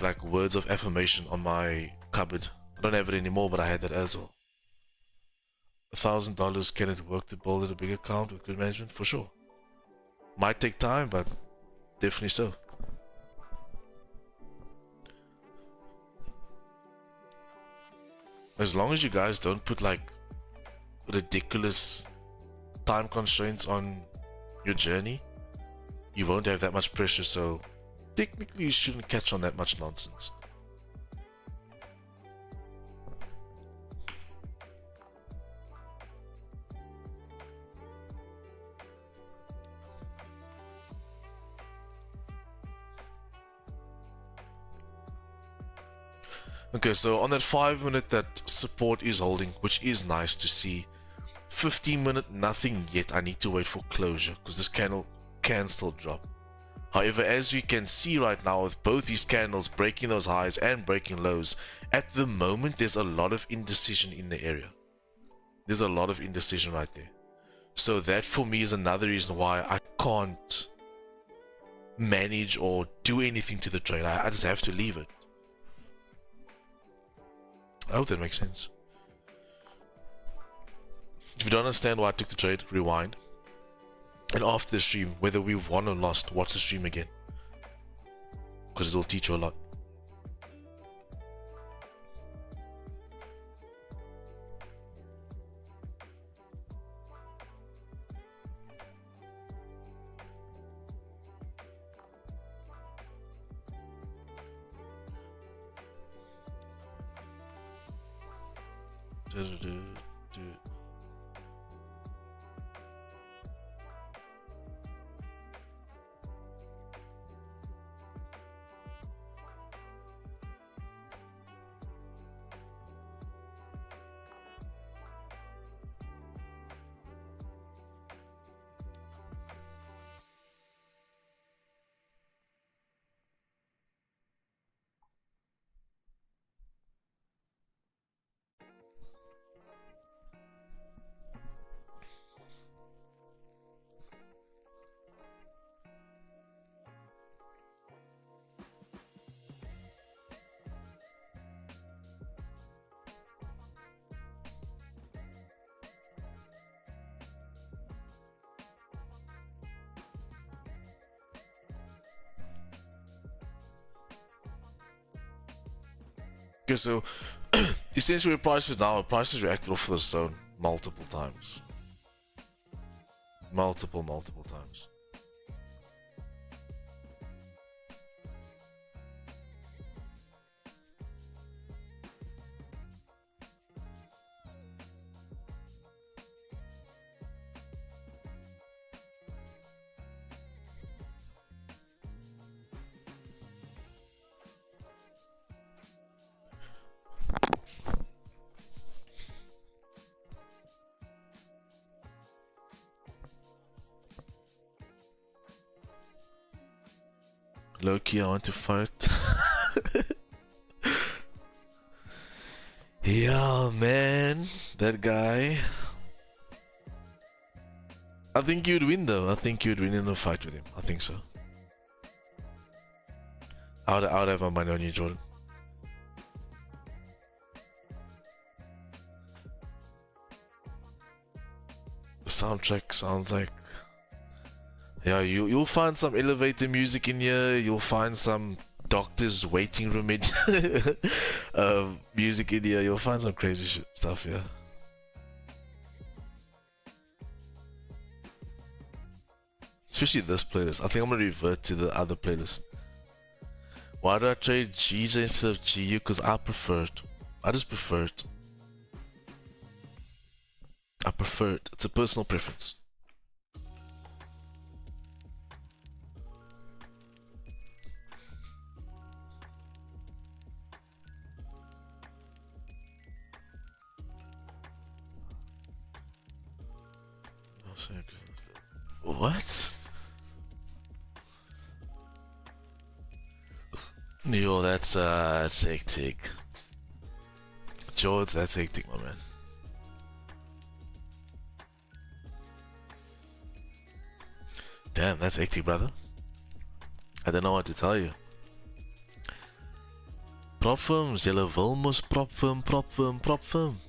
like words of affirmation on my cupboard. I don't have it anymore, but I had that as well. $1,000, can it work to build a big account with good management? For sure. Might take time, but definitely so. As long as you guys don't put like ridiculous time constraints on your journey, you won't have that much pressure, so technically you shouldn't catch on that much nonsense. Okay, so on that 5-minute that support is holding, which is nice to see. 15-minute nothing yet. I need to wait for closure because this candle can still drop. However, as we can see right now with both these candles breaking those highs and breaking lows, at the moment there's a lot of indecision in the area. There's a lot of indecision right there. So that for me is another reason why I can't manage or do anything to the trade. I just have to leave it. I hope that makes sense. If you don't understand why I took the trade, rewind. And after the stream, whether we won or lost, watch the stream again. Because it'll teach you a lot. Okay, so essentially prices now, prices reacted off the zone multiple times. Multiple times. Loki, I want to fight. Yeah, man, that guy. I think you'd win though. I think you'd win in a fight with him. I think so. I would have my money on you, Jordan. The soundtrack sounds like, yeah, you'll find some elevator music in here. You'll find some doctor's waiting room music in here. You'll find some crazy stuff, yeah. Especially this playlist. I think I'm gonna revert to the other playlist. Why do I trade GJ instead of GU? Because I prefer it. I just prefer it. I prefer it. It's a personal preference. What? Yo, that's hectic. George, that's hectic, my man. Damn, that's hectic, brother. I don't know what to tell you. Prop firms, julle wil mos prop firm, prop firm, prop firm.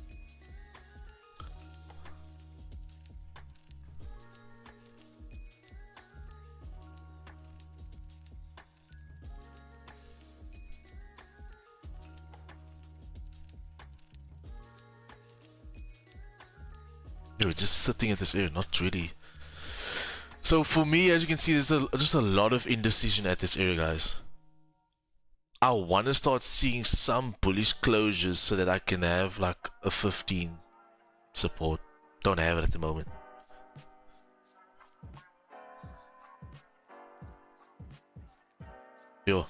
You're just sitting at this area, not really. So for me, as you can see, there's just a lot of indecision at this area, guys. I want to start seeing some bullish closures so that I can have like a 15 support. Don't have it at the moment. Yo.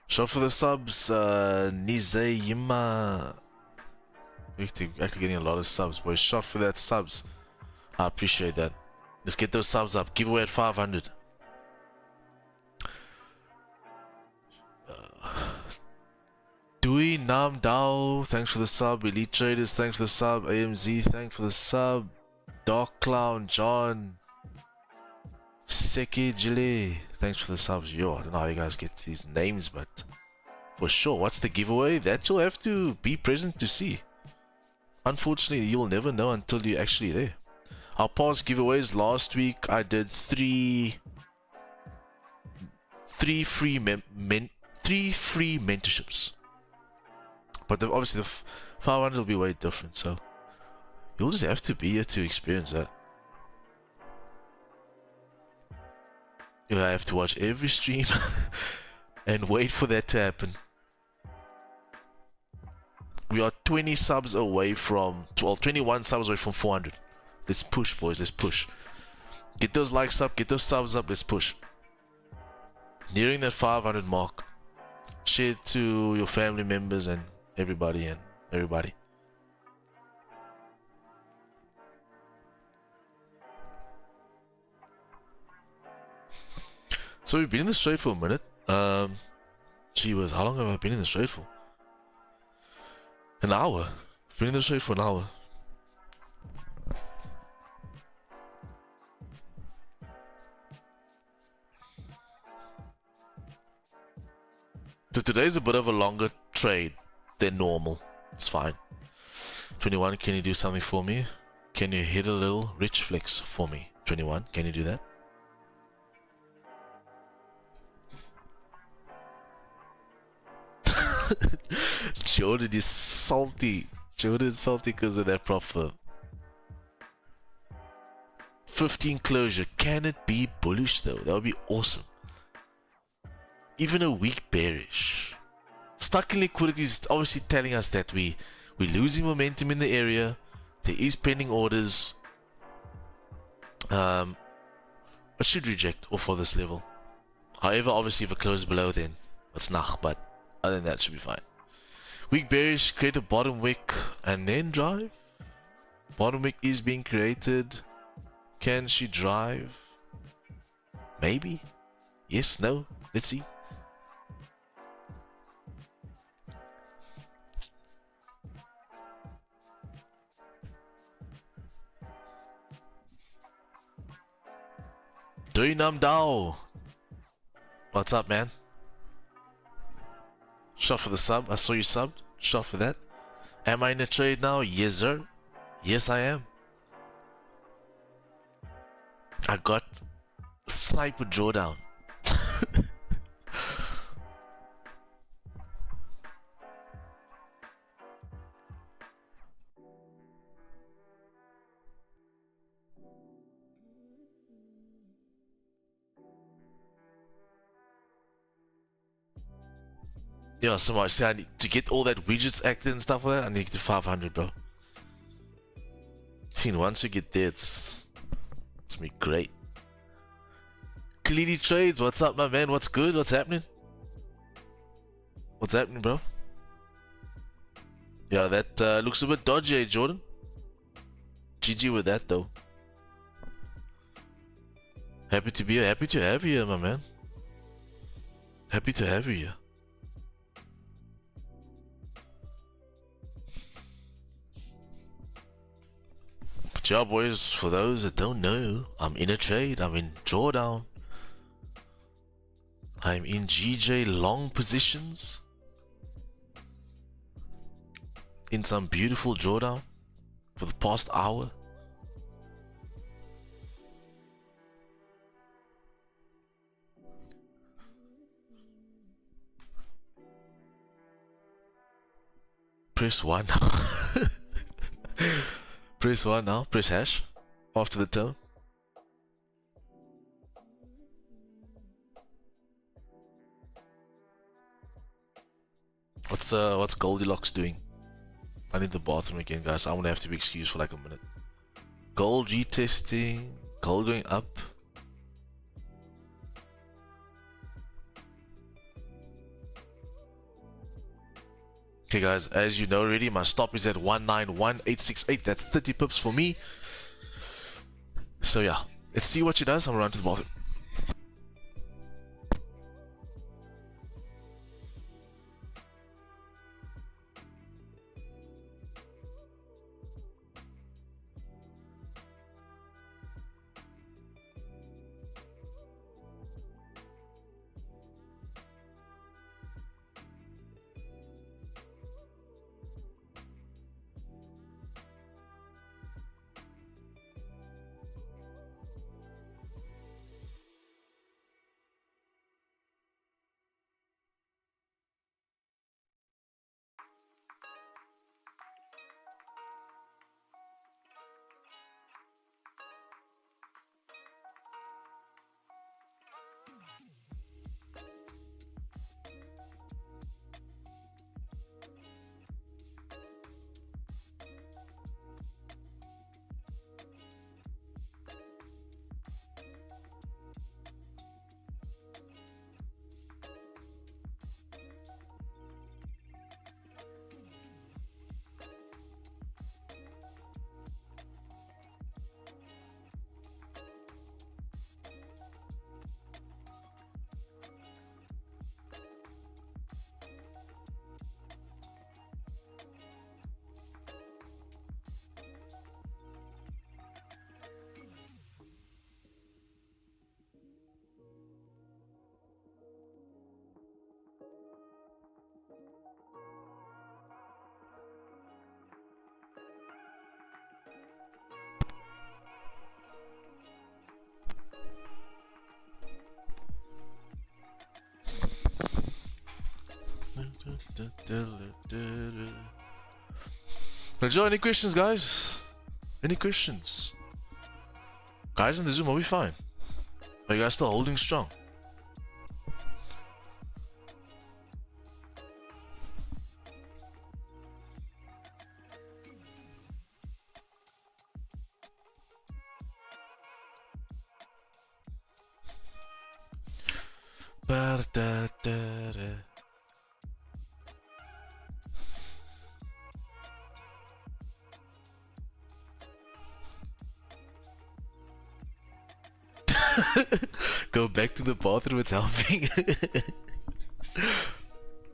Shout for the subs, Nizeyima. We're actually getting a lot of subs, boys. Shout for that subs. I appreciate that. Let's get those subs up. Giveaway at 500. Dewey Nam Dao, thanks for the sub. Elite Traders, thanks for the sub. AMZ, thanks for the sub. Dark Clown, John. Seki Jile, thanks for the subs. Yo, I don't know how you guys get these names, but for sure, what's the giveaway? That you'll have to be present to see. Unfortunately, you'll never know until you're actually there. Our past giveaways last week, I did three free mentorships. But obviously the 500 will be way different, so you'll just have to be here to experience that. You have to watch every stream and wait for that to happen. We are 20 subs away from, well, 21 subs away from 400. Let's push, boys, let's push. Get those likes up, get those subs up, let's push. Nearing that 500 mark. Share it to your family members and everybody. So we've been in the trade for a minute. Gee whiz, how long have I been in the trade for? An hour. I've been in the trade for an hour. So today's a bit of a longer trade than normal. It's fine. 21, can you do something for me? Can you hit a little rich flex for me? 21, can you do that? Jordan is salty. Jordan's salty because of that prop firm. 15 closure. Can it be bullish though? That would be awesome. Even a weak bearish. Stuck in liquidity is obviously telling us that we're losing momentum in the area. There is pending orders. But should reject off of this level. However, obviously if it closes below, then it's nach, but other than that, should be fine. Weak bearish, create a bottom wick and then drive. Bottom wick is being created. Can she drive? Maybe. Yes, no. Let's see. Doi Nam Dao. What's up, man? Shot for the sub. I saw you subbed. Shot for that. Am I in a trade now? Yes, sir. Yes, I am. I got sniper drawdown. Yeah, so I say I need to get all that widgets active and stuff like that. I need to get to 500, bro. See, once you get there, it's gonna be great. Cleany Trades, what's up, my man? What's good? What's happening? What's happening, bro? Yeah, that looks a bit dodgy, eh, Jordan? GG with that, though. Happy to be here. Happy to have you here, my man. Happy to have you here. But yeah, boys, for those that don't know, I'm in a trade. I'm in drawdown. I'm in GJ long positions. In some beautiful drawdown for the past hour. Press 1 now. Press 1 now. Press hash after the tone. What's Goldilocks doing? I need the bathroom again, guys. I'm gonna have to be excused for like a minute. Gold retesting. Gold going up. Okay, guys, as you know already, my stop is at 191868. That's 30 pips for me. So yeah, let's see what she does. I'm gonna run to the bathroom. Let's go. Any questions, guys? Any questions? Guys in the Zoom, are we fine? Are you guys still holding strong? Go back to the bathroom, it's helping.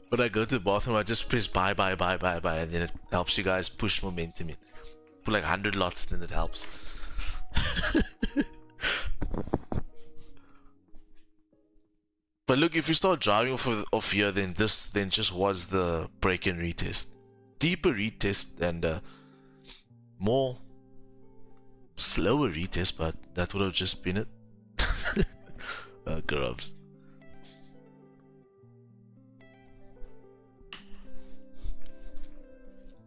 When I go to the bathroom, I just press buy, and then it helps you guys push momentum in. Put like 100 lots, then it helps. But look, if you start driving off here, then this just was the break and retest. Deeper retest and more slower retest, but that would have just been it. Grubs.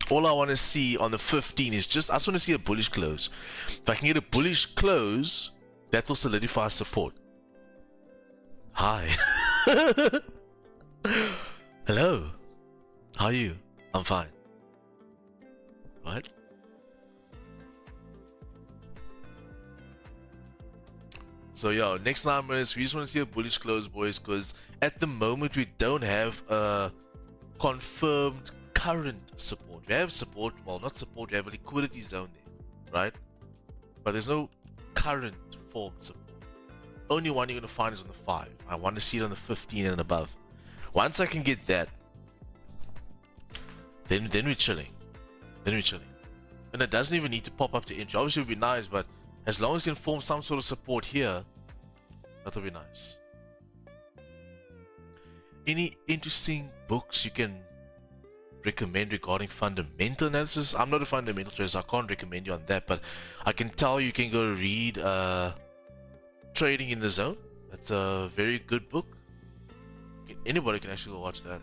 All I want to see on the 15 is I just want to see a bullish close. If I can get a bullish close, that will solidify support. Hi. Hello. How are you? I'm fine. What? So yeah, next 9 minutes, we just want to see a bullish close, boys, because at the moment we don't have a confirmed current support. We have support, well, not support, we have a liquidity zone there, right? But there's no current formed support. Only one you're going to find is on the 5. I want to see it on the 15 and above. Once I can get that, then we're chilling. Then we're chilling. And it doesn't even need to pop up to entry. Obviously it would be nice, but as long as you can form some sort of support here, that would be nice. Any interesting books you can recommend regarding fundamental analysis? I'm not a fundamental trader, so I can't recommend you on that, but I can tell you can go read Trading in the Zone. That's a very good book. Anybody can actually go watch that.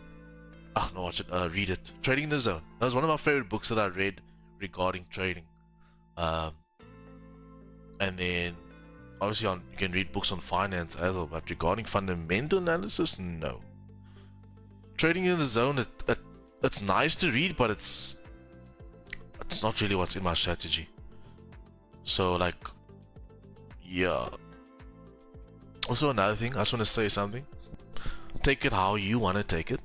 No, watch it, read it. Trading in the Zone. That was one of my favorite books that I read regarding trading. And then obviously you can read books on finance as well, but regarding fundamental analysis, no. Trading in the Zone, it's nice to read, but it's not really what's in my strategy. So like, yeah. Also another thing, I just want to say something. Take it how you want to take it,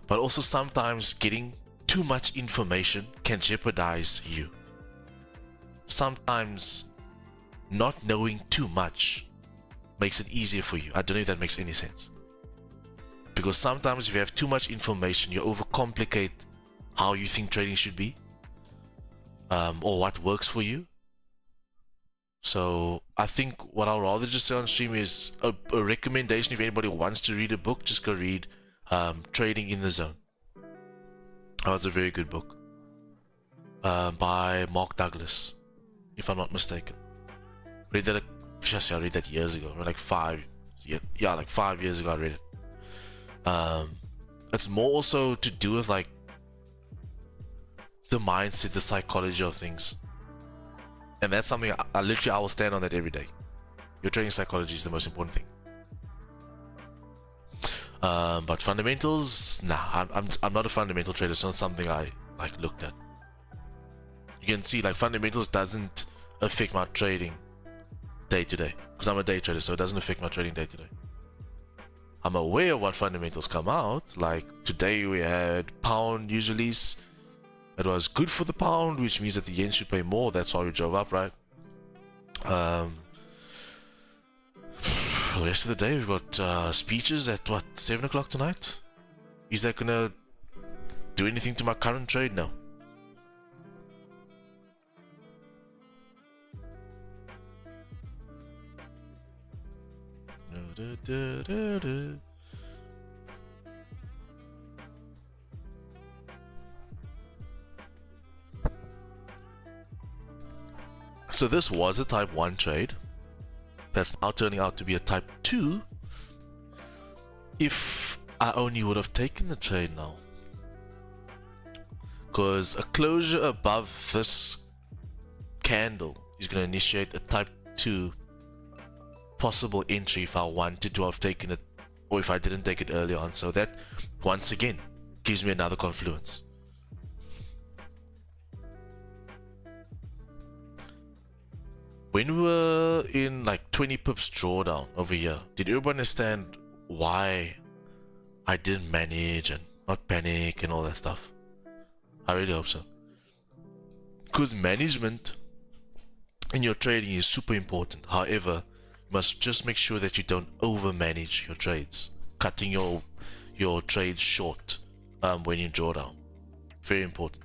but also sometimes getting too much information can jeopardize you. Sometimes not knowing too much makes it easier for you. I don't know if that makes any sense. Because sometimes if you have too much information, you overcomplicate how you think trading should be, or what works for you. So I think what I'll rather just say on stream is a recommendation. If anybody wants to read a book, just go read Trading in the Zone. That was a very good book by Mark Douglas, if I'm not mistaken. I read that years ago, like 5 years ago I read it. It's more also to do with like the mindset, the psychology of things. And that's something I will stand on that every day. Your trading psychology is the most important thing. But fundamentals, nah, I'm not a fundamental trader. It's not something I like looked at. You can see like fundamentals doesn't affect my trading day to day, because I'm a day trader, so it doesn't affect my trading day to day. I'm aware of what fundamentals come out. Like today we had pound news release. It was good for the pound, which means that the yen should pay more. That's why we drove up, right? The rest of the day we've got speeches at what, 7 o'clock tonight? Is that gonna do anything to my current trade? No. So this was a type 1 trade that's now turning out to be a type 2 if I only would have taken the trade now, because a closure above this candle is going to initiate a type 2 possible entry if I wanted to have taken it, or if I didn't take it earlier on. So that once again gives me another confluence. When we were in like 20 pips drawdown over here, did everybody understand why I didn't manage and not panic and all that stuff? I really hope so. Because management in your trading is super important. However, you must just make sure that you don't over manage your trades, cutting your trades short when you draw down. Very important.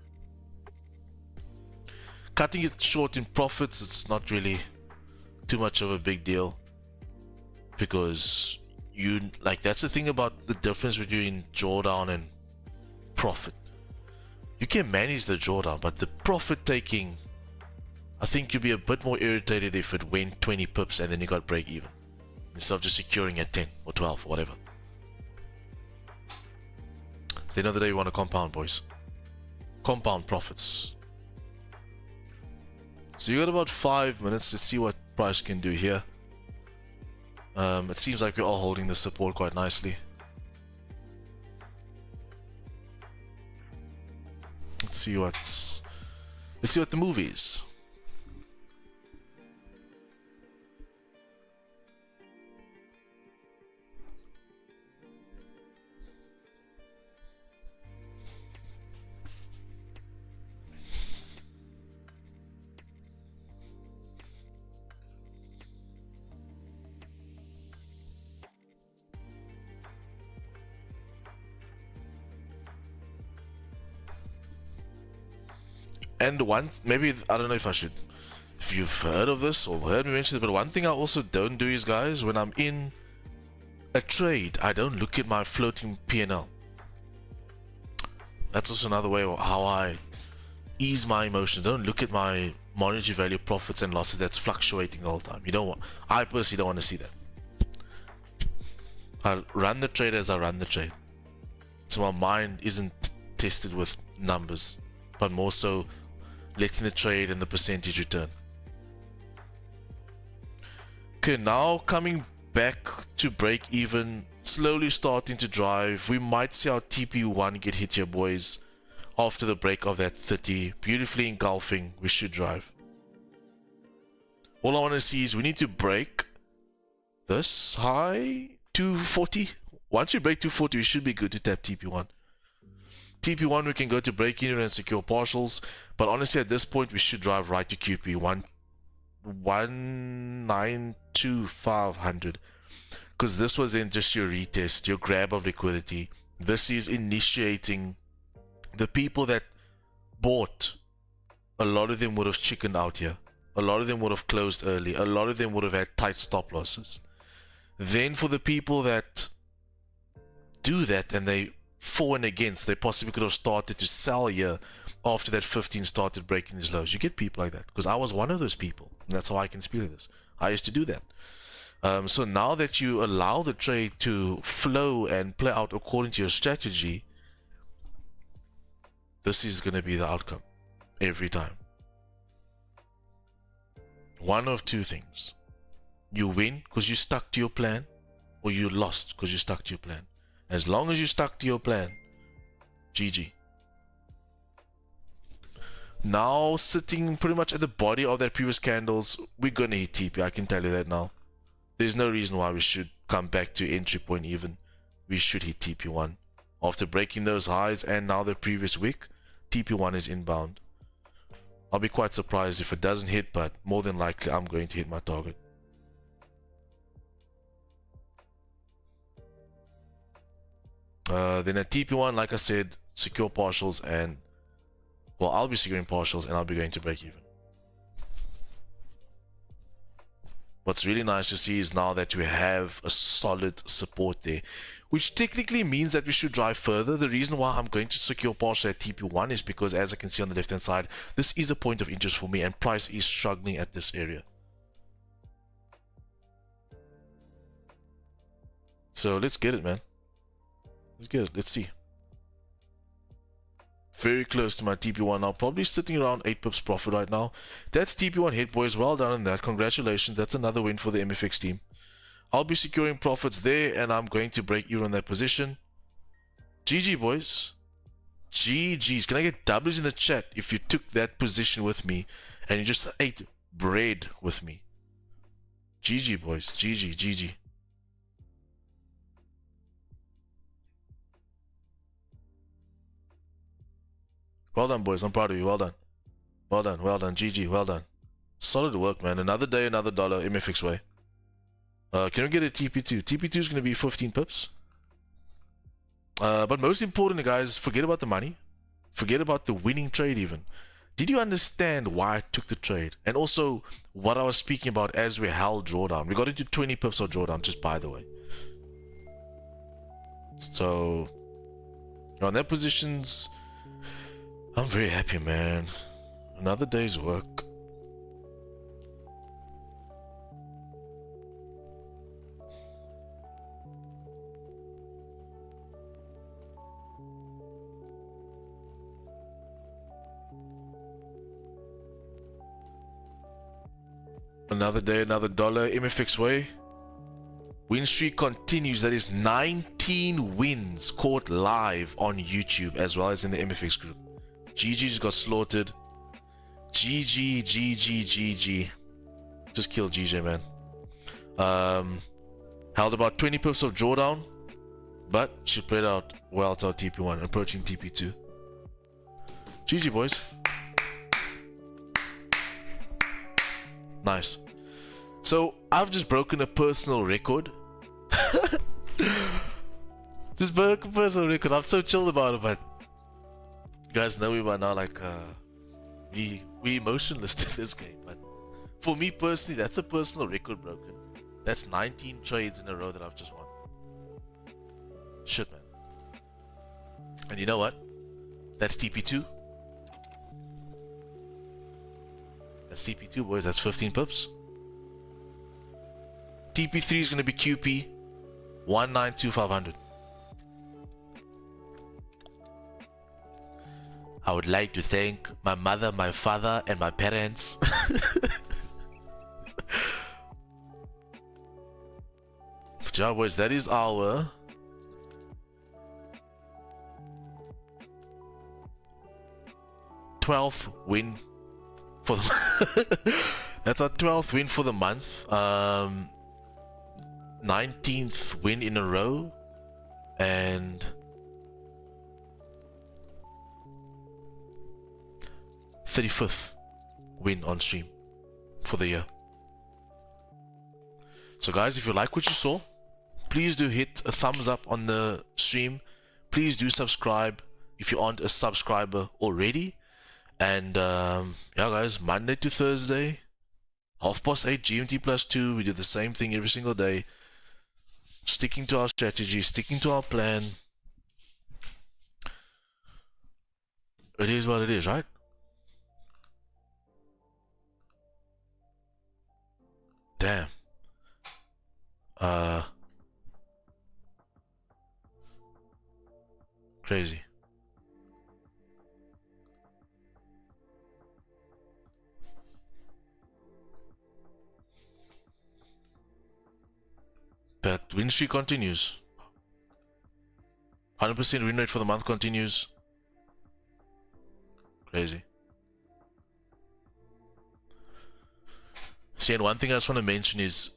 Cutting it short in profits, it's not really too much of a big deal, because that's the thing about the difference between drawdown and profit. You can manage the drawdown, but the profit taking, I think you'd be a bit more irritated if it went 20 pips and then you got break even, instead of just securing at 10 or 12 or whatever. At the end of the day, you want to compound, boys. Compound profits. So you got about 5 minutes. Let's see what price can do here. It seems like we're all holding the support quite nicely. see what the movie is. And maybe, I don't know if you've heard of this or heard me mention it, but one thing I also don't do is, guys, when I'm in a trade, I don't look at my floating P&L. That's also another way of how I ease my emotions. Don't look at my monetary value profits and losses that's fluctuating the whole time. I personally don't want to see that. I run the trade as I run the trade. So my mind isn't tested with numbers, but more so letting the trade and the percentage return. Okay, now coming back to break even, slowly starting to drive. We might see our TP1 get hit here, boys. After the break of that 30, beautifully engulfing, we should drive. All I want to see is we need to break this high, 240. Once you break 240, we should be good to tap TP1. TP1 we can go to break even and secure partials, but honestly at this point we should drive right to QP 192,500, because this was in just your retest, your grab of liquidity. This is initiating the people that bought. A lot of them would have chickened out here. A lot of them would have closed early. A lot of them would have had tight stop losses. Then for the people that do that and they for and against, they possibly could have started to sell here after that 15 started breaking these lows. You get people like that, because I was one of those people, and that's how I can speak this. I used to do that. So now that you allow the trade to flow and play out according to your strategy, this is going to be the outcome every time. One of two things: you win because you stuck to your plan, or you lost because you stuck to your plan. As long as you stuck to your plan, GG. Now sitting pretty much at the body of that previous candles, we're gonna hit TP. I can tell you that now. There's no reason why we should come back to entry point even. We should hit TP1 after breaking those highs, and now the previous wick. TP1 is inbound. I'll be quite surprised if it doesn't hit, but more than likely I'm going to hit my target. Then at TP1, like I said, secure partials, and well, I'll be securing partials and I'll be going to break even. What's really nice to see is now that we have a solid support there, which technically means that we should drive further. The reason why I'm going to secure partial at TP1 is because, as I can see on the left hand side, this is a point of interest for me and price is struggling at this area. So let's get it, man. Let's get it. Let's see. Very close to my TP1 now. Probably sitting around 8 pips profit right now. That's TP1 hit, boys. Well done on that. Congratulations. That's another win for the MFX team. I'll be securing profits there, and I'm going to break even on that position. GG, boys. GG's. Can I get W's in the chat if you took that position with me and you just ate bread with me? GG, boys. GG. GG. Well done, boys. I'm proud of you. Well done. Well done. Well done. GG. Well done. Solid work, man. Another day, another dollar. MFX way. Can we get a TP2? TP2 is going to be 15 pips. But most importantly, guys, forget about the money. Forget about the winning trade even. Did you understand why I took the trade? And also what I was speaking about as we held drawdown. We got into 20 pips of drawdown, just by the way. So, on their positions, I'm very happy, man. Another day's work. Another day, another dollar. MFX way. Win streak continues. That is 19 wins caught live on YouTube as well as in the MFX group. GG just got slaughtered. GG, GG, GG. Just killed GJ, man. Held about 20 pips of drawdown, but she played out well to our TP1, approaching TP2. GG, boys. Nice. So I've just broken a personal record. Just broken a personal record. I'm so chilled about it, but you guys know me by now. Like we emotionless to this game. But for me personally, that's a personal record broken. That's 19 trades in a row that I've just won. Shit, man. And you know what? That's TP2. That's TP2, boys. That's 15 pips. TP3 is going to be QP 192500. I would like to thank my mother, my father, and my parents. Yeah, boys, that is our th win for the that's our 12th win for the month. 19th win in a row, and 35th win on stream for the year. So guys, if you like what you saw, please do hit a thumbs up on the stream. Please do subscribe if you aren't a subscriber already. And yeah guys, Monday to Thursday, 8:30 GMT +2, we do the same thing every single day. Sticking to our strategy, sticking to our plan. It is what it is, right? Damn. Crazy. That win streak continues. 100% win rate for the month continues. Crazy. See, and one thing I just want to mention is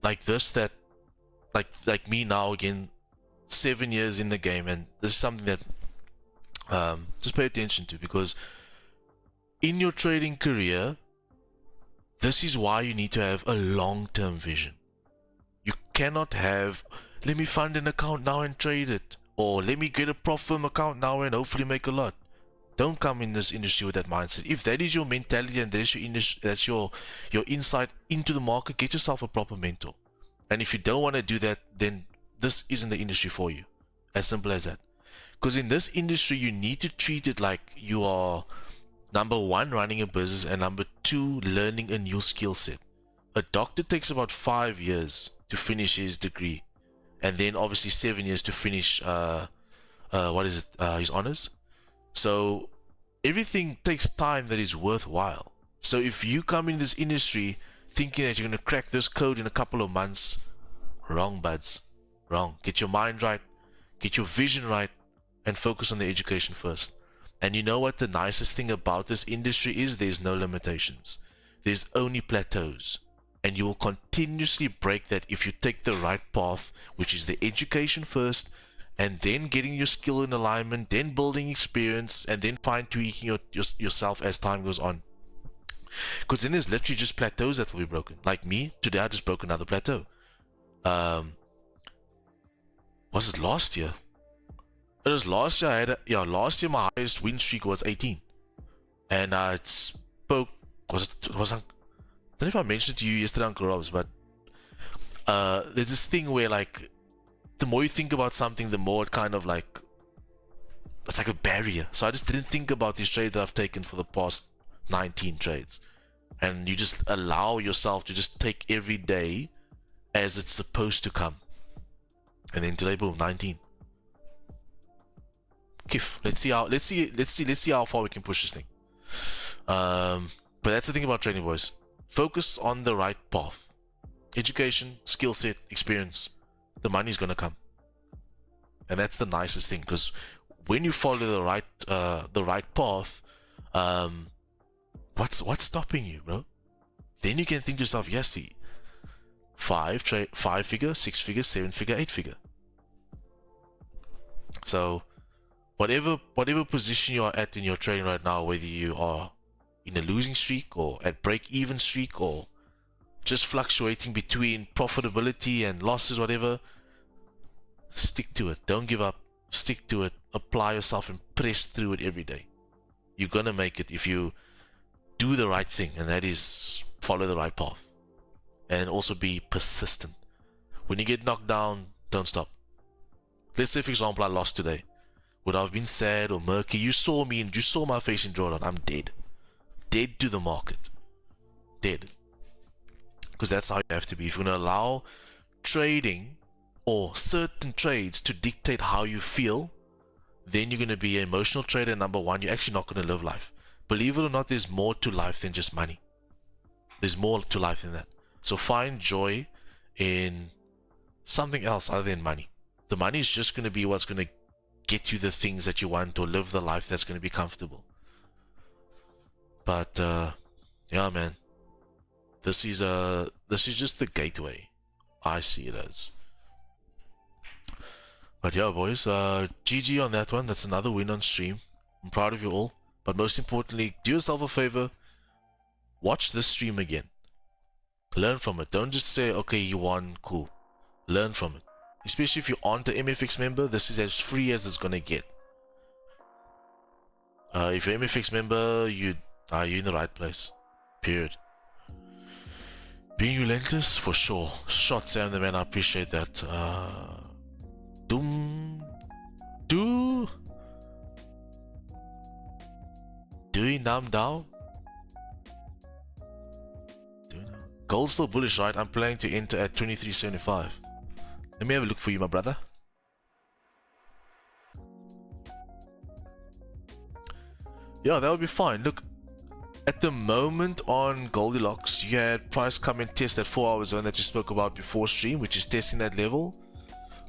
like this, that like me now, again, 7 years in the game, and this is something that just pay attention to, because in your trading career, this is why you need to have a long-term vision. You cannot have, let me fund an account now and trade it, or let me get a prop firm account now and hopefully make a lot. Don't come in this industry with that mindset. If that is your mentality and that's your insight into the market, get yourself a proper mentor. And if you don't want to do that, then this isn't the industry for you. As simple as that. Because in this industry, you need to treat it like you are, number one, running a business, and number two, learning a new skill set. A doctor takes about 5 years to finish his degree, and then obviously 7 years to finish his honors. So everything takes time that is worthwhile. So if you come in this industry thinking that you're going to crack this code in a couple of months, wrong, buds. Wrong. Get your mind right, get your vision right, and focus on the education first. And you know what the nicest thing about this industry is? There's no limitations. There's only plateaus. And you will continuously break that if you take the right path, which is the education first, and then getting your skill in alignment, then building experience, and then fine-tweaking yourself as time goes on. Because then there's literally just plateaus that will be broken. Like me, today I just broke another plateau. Was it last year? It was last year. Last year my highest win streak was 18. And I spoke, I don't know if I mentioned it to you yesterday, Uncle Robs, but there's this thing where, like, the more you think about something, the more it kind of like, it's like a barrier. So I just didn't think about these trades that I've taken for the past 19 trades. And you just allow yourself to just take every day as it's supposed to come. And then today, boom, 19. Kif. Let's see how far we can push this thing. But that's the thing about trading, boys. Focus on the right path. Education, skill set, experience. The money's gonna come. And that's the nicest thing, because when you follow the right path, what's stopping you, bro? Then you can think to yourself, yes, see, 5-figure, 6-figure, 7-figure, 8-figure. So whatever position you are at in your trading right now, whether you are in a losing streak or at break-even streak or just fluctuating between profitability and losses, whatever, stick to it. Don't give up. Stick to it. Apply yourself and press through it every day. You're gonna make it if you do the right thing, and that is follow the right path and also be persistent. When you get knocked down, don't stop. Let's say, for example, I lost today. Would I have been sad or murky? You saw me and you saw my face in drawdown. I'm dead. Dead to the market. Dead. Because that's how you have to be. If you're going to allow trading or certain trades to dictate how you feel, then you're going to be an emotional trader. Number one, you're actually not going to live life. Believe it or not, there's more to life than just money. There's more to life than that. So find joy in something else other than money. The money is just going to be what's going to get you the things that you want or live the life that's going to be comfortable. But yeah, man, this is just the gateway. I see it as. But yeah, boys, GG on that one. That's another win on stream. I'm proud of you all. But most importantly, do yourself a favor. Watch this stream again. Learn from it. Don't just say, okay, you won, cool. Learn from it. Especially if you aren't an MFX member, this is as free as it's gonna get. If you're an MFX member, you're in the right place. Period. Being relentless, for sure. Shot Sam the man, I appreciate that. Doing numb down? Gold's still bullish, right? I'm planning to enter at 23.75. Let me have a look for you, my brother. Yeah, that would be fine. Look, at the moment on Goldilocks, you had price come and test that 4-hour zone that you spoke about before stream, which is testing that level.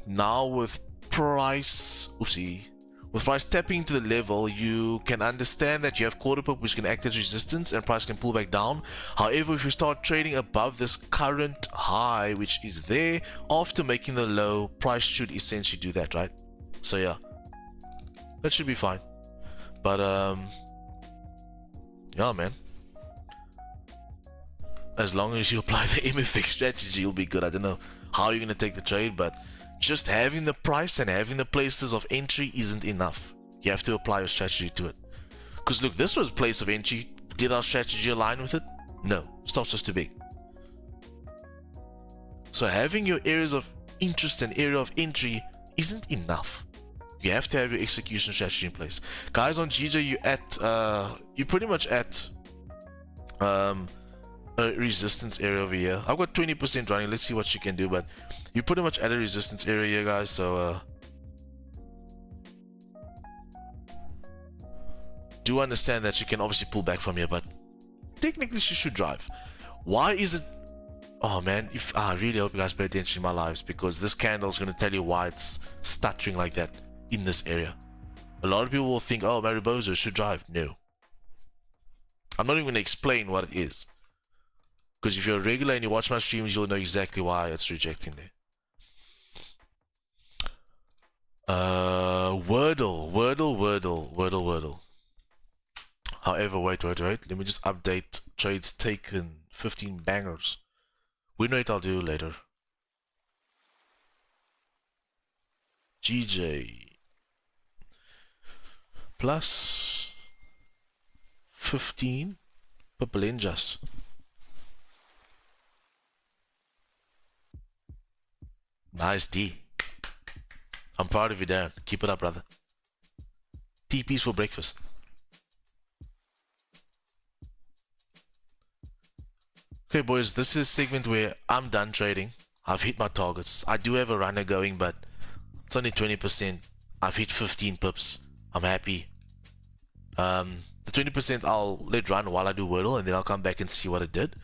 Now with price, with price tapping into the level, you can understand that you have quarter pip which can act as resistance and price can pull back down. However, if you start trading above this current high, which is there, after making the low, price should essentially do that, right? So yeah, that should be fine. But yeah, man, as long as you apply the MFX strategy, you'll be good. I don't know how you're gonna take the trade, but just having the price and having the places of entry isn't enough. You have to apply your strategy to it. Because look, this was place of entry. Did our strategy align with it? No. Stops us too big. So having your areas of interest and area of entry isn't enough. You have to have your execution strategy in place. Guys on GJ, you're pretty much at a resistance area over here. I've got 20% running. Let's see what you can do, but you're pretty much at a resistance area here, guys. So do understand that you can obviously pull back from here, but technically she should drive. Why is it? Oh man, I really hope you guys pay attention to my lives, because this candle is going to tell you why it's stuttering like that in this area. A lot of people will think, oh, Maribosa should drive. No, I'm not even going to explain what it is, because if you're a regular and you watch my streams, you'll know exactly why it's rejecting there. Wordle. However, wait. Let me just update trades taken. 15 bangers. Win rate I'll do later. GJ plus 15 papalenjas. Nice D. I'm proud of you, Darren. Keep it up, brother. TPs for breakfast. Okay, boys, this is a segment where I'm done trading. I've hit my targets. I do have a runner going, but it's only 20%. I've hit 15 pips. I'm happy. The 20% I'll let run while I do Wordle, and then I'll come back and see what it did.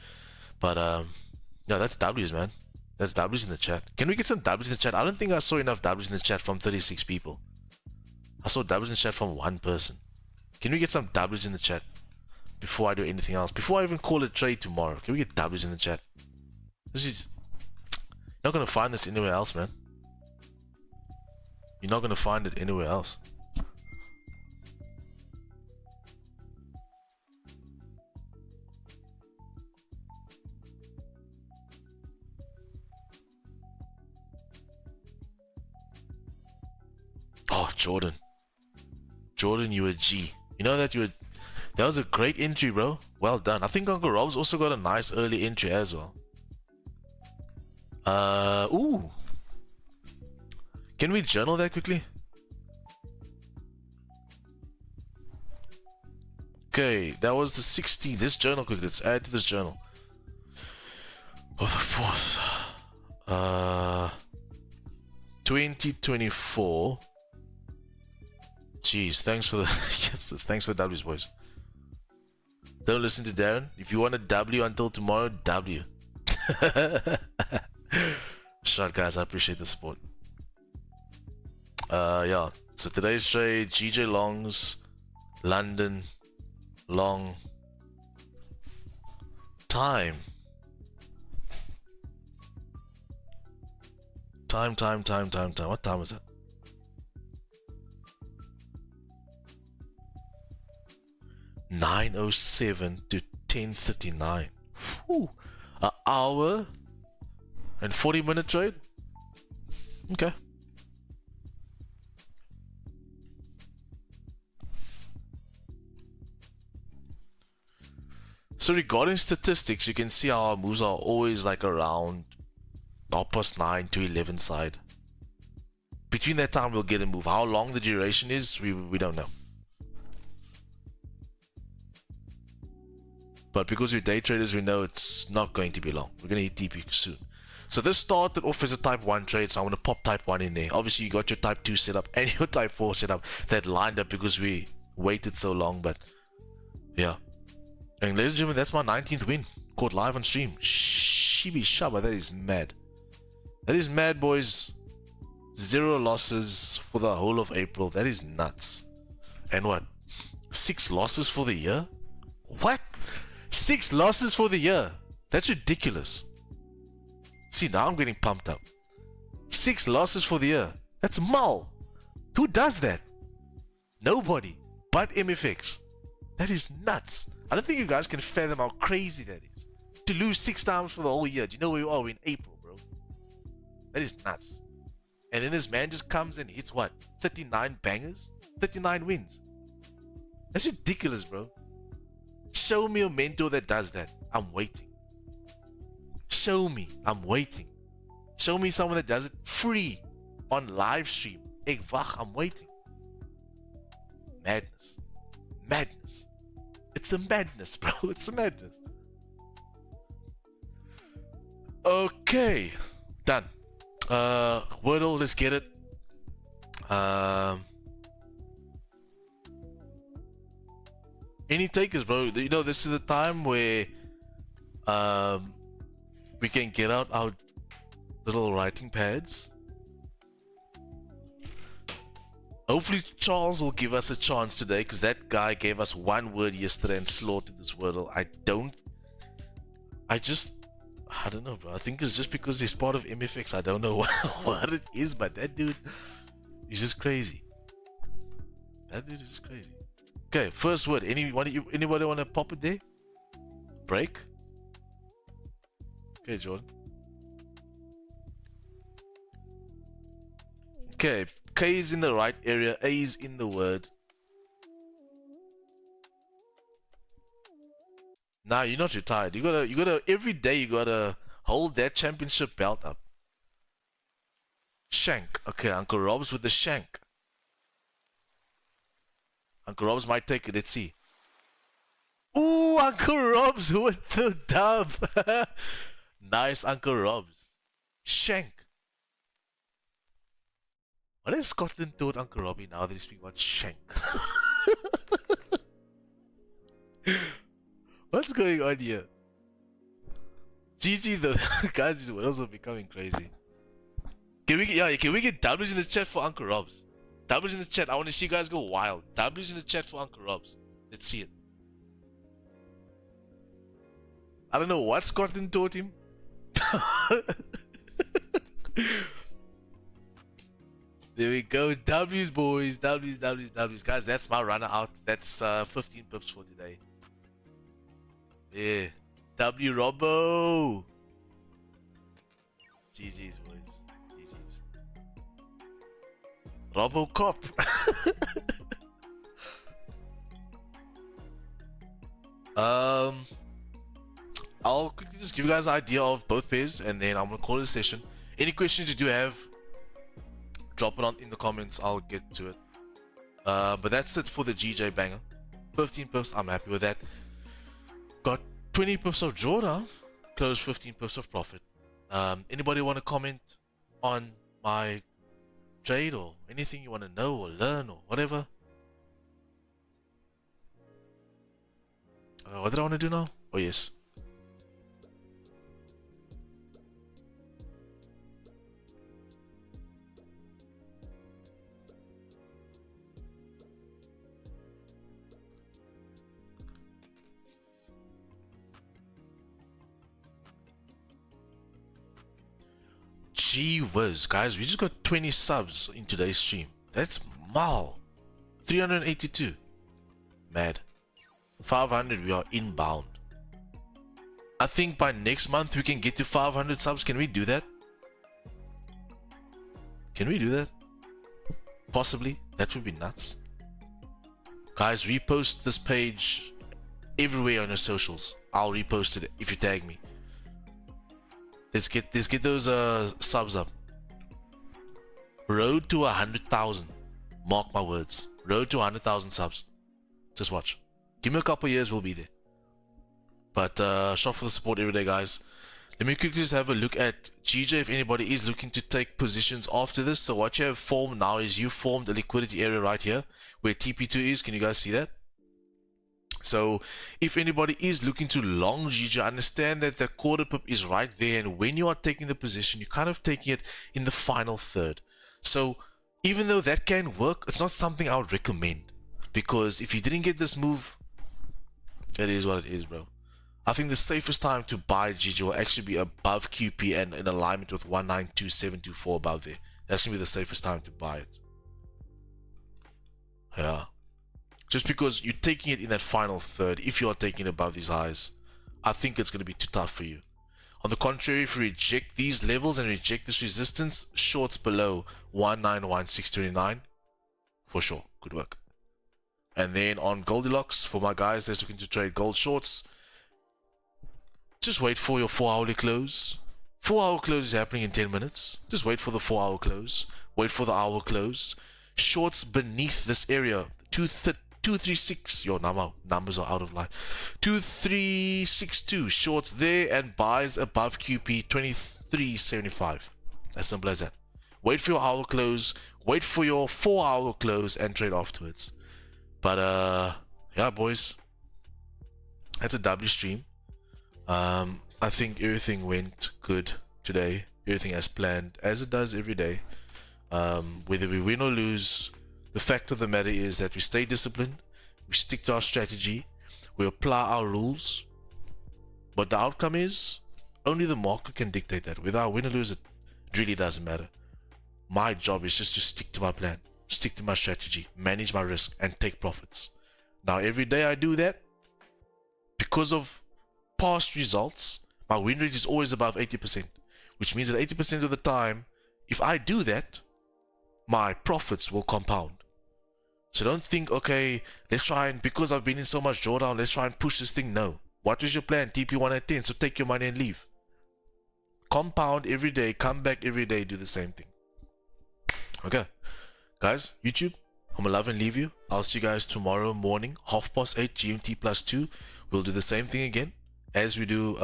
But yeah, that's W's, man. That's W's in the chat. Can we get some W's in the chat? I don't think I saw enough W's in the chat from 36 people. I saw W's in the chat from one person. Can we get some W's in the chat before I do anything else? Before I even call a trade tomorrow, can we get W's in the chat? This is... You're not gonna find this anywhere else, man. You're not gonna find it anywhere else. Oh, Jordan. Jordan, you a G. You know that you were... That was a great entry, bro. Well done. I think Uncle Rob's also got a nice early entry as well. Ooh. Can we journal that quickly? Okay, that was the 16th. This journal quickly. Let's add to this journal. Oh, the 4th. 2024. Jeez, thanks for the yes, thanks for the W's, boys. Don't listen to Darren. If you want a W until tomorrow, W. Shot, guys. I appreciate the support. Yeah. So today's trade: GJ Longs, London, long time. Time. What time is it? 9:07 to 10:39. An hour and 40-minute trade. Okay. So regarding statistics, you can see our moves are always like around 9:30 to 11 side. Between that time, we'll get a move. How long the duration is, we don't know. But because we're day traders, we know it's not going to be long. We're going to hit TP soon. So this started off as a type 1 trade, so I'm going to pop type 1 in there. Obviously, you got your type 2 setup and your type 4 setup that lined up because we waited so long. But yeah. And ladies and gentlemen, that's my 19th win. Caught live on stream. Shibi Shaba, that is mad. That is mad, boys. 0 losses for the whole of April. That is nuts. And what? 6 losses for the year? What? 6 losses for the year. That's ridiculous. See, now I'm getting pumped up. 6 losses for the year. That's mull. Who does that? Nobody but MFX. That is nuts. I don't think you guys can fathom how crazy that is. To lose 6 times for the whole year. Do you know where we are? We're in April, bro. That is nuts. And then this man just comes and hits what? 39 bangers? 39 wins. That's ridiculous, bro. Show me a mentor that does that. I'm waiting. Show me. I'm waiting. Show me someone that does it free on live stream. Ek wag, I'm waiting. Madness. Madness. It's a madness, bro. It's a madness. Okay. Done. Wordle, let's get it. Any takers, bro? You know, this is the time where we can get out our little writing pads. Hopefully Charles will give us a chance today, because that guy gave us one word yesterday and slaughtered this Wordle. I don't know, bro. I think it's just because he's part of MFX. I don't know what it is, but that dude is just crazy. That dude is crazy. Okay, first word. Anybody want to pop it there? Break. Okay, Jordan. Okay, K is in the right area. A is in the word. Nah, you're not retired. You gotta every day you gotta hold that championship belt up. Shank. Okay, Uncle Rob's with the shank. Uncle Rob's might take it. Let's see. Ooh, Uncle Rob's with the dub. Nice, Uncle Rob's. Shank. What has Scotland taught Uncle Robbie now that he's speaking about shank? What's going on here? GG, the guys, these worlds are becoming crazy. Can we get W's in the chat for Uncle Rob's? W's in the chat. I want to see you guys go wild. W's in the chat for Uncle Robs. Let's see it. I don't know what Scotland taught him. There we go. W's, boys. W's, W's, W's. Guys, that's my runner out. That's 15 pips for today. Yeah. W Robbo. GG's, boys. GG's. Robbo Cop. I'll quickly just give you guys an idea of both pairs, and then I'm gonna call it a session. Any questions you do have, drop it on in the comments. I'll get to it. But that's it for the GJ banger. 15 pips. I'm happy with that. Got 20 pips of drawdown. Closed 15 pips of profit. Anybody want to comment on my trade or anything you want to know or learn or whatever? What did I want to do now? Oh yes. Gee whiz, guys, we just got 20 subs in today's stream. That's mal. 382. Mad. 500, we are inbound. I think by next month we can get to 500 subs. Can we do that? Can we do that? Possibly. That would be nuts. Guys, repost this page everywhere on your socials. I'll repost it if you tag me. Let's get those subs up. Road to 100,000. Mark my words. Road to 100,000 subs. Just watch. Give me a couple years, we'll be there. But shout for the support every day, guys. Let me quickly just have a look at GJ if anybody is looking to take positions after this. So what you have formed now is you formed a liquidity area right here where TP2 is. Can you guys see that? So if anybody is looking to long GJ, understand that the quarter pip is right there, and when you are taking the position, you're kind of taking it in the final third. So even though that can work, it's not something I would recommend, because if you didn't get this move, it is what it is, bro. I think the safest time to buy GJ will actually be above QP and in alignment with 192724 above there. That's gonna be the safest time to buy it. Yeah. Just because you're taking it in that final third, if you are taking it above these highs, I think it's going to be too tough for you. On the contrary, if you reject these levels and reject this resistance, shorts below 191629, for sure, good work. And then on Goldilocks, for my guys that's looking to trade gold shorts, just wait for your 4-hourly close. 4-hour close is happening in 10 minutes. Just wait for the 4-hour close. Wait for the hour close. Shorts beneath this area, 236, your numbers are out of line. 2362 shorts there, and buys above QP 2375. As simple as that. Wait for your hour close, wait for your 4-hour close, and trade afterwards. But yeah, boys, that's a W stream. I think everything went good today. Everything as planned, as it does every day. Whether we win or lose, the fact of the matter is that we stay disciplined, we stick to our strategy, we apply our rules. But the outcome is, only the market can dictate that. Whether I win or lose, it really doesn't matter. My job is just to stick to my plan, stick to my strategy, manage my risk, and take profits. Now, every day I do that, because of past results, my win rate is always above 80%, which means that 80% of the time, if I do that, my profits will compound. So don't think, okay, let's try and, because I've been in so much drawdown, let's try and push this thing. No. What is your plan? TP1 at 10, so take your money and leave. Compound every day, come back every day, do the same thing. Okay. Guys, YouTube, I'm gonna love and leave you. I'll see you guys tomorrow morning, 8:30 GMT +2. We'll do the same thing again, as we do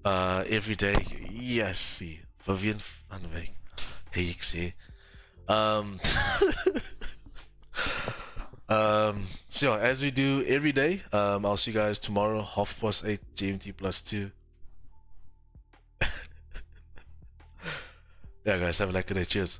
every day. Yes, see. Vivian van de Week. Hey, ik zie. So yeah, as we do every day, I'll see you guys tomorrow, 8:30 GMT +2. Yeah, guys, have a good day. Cheers.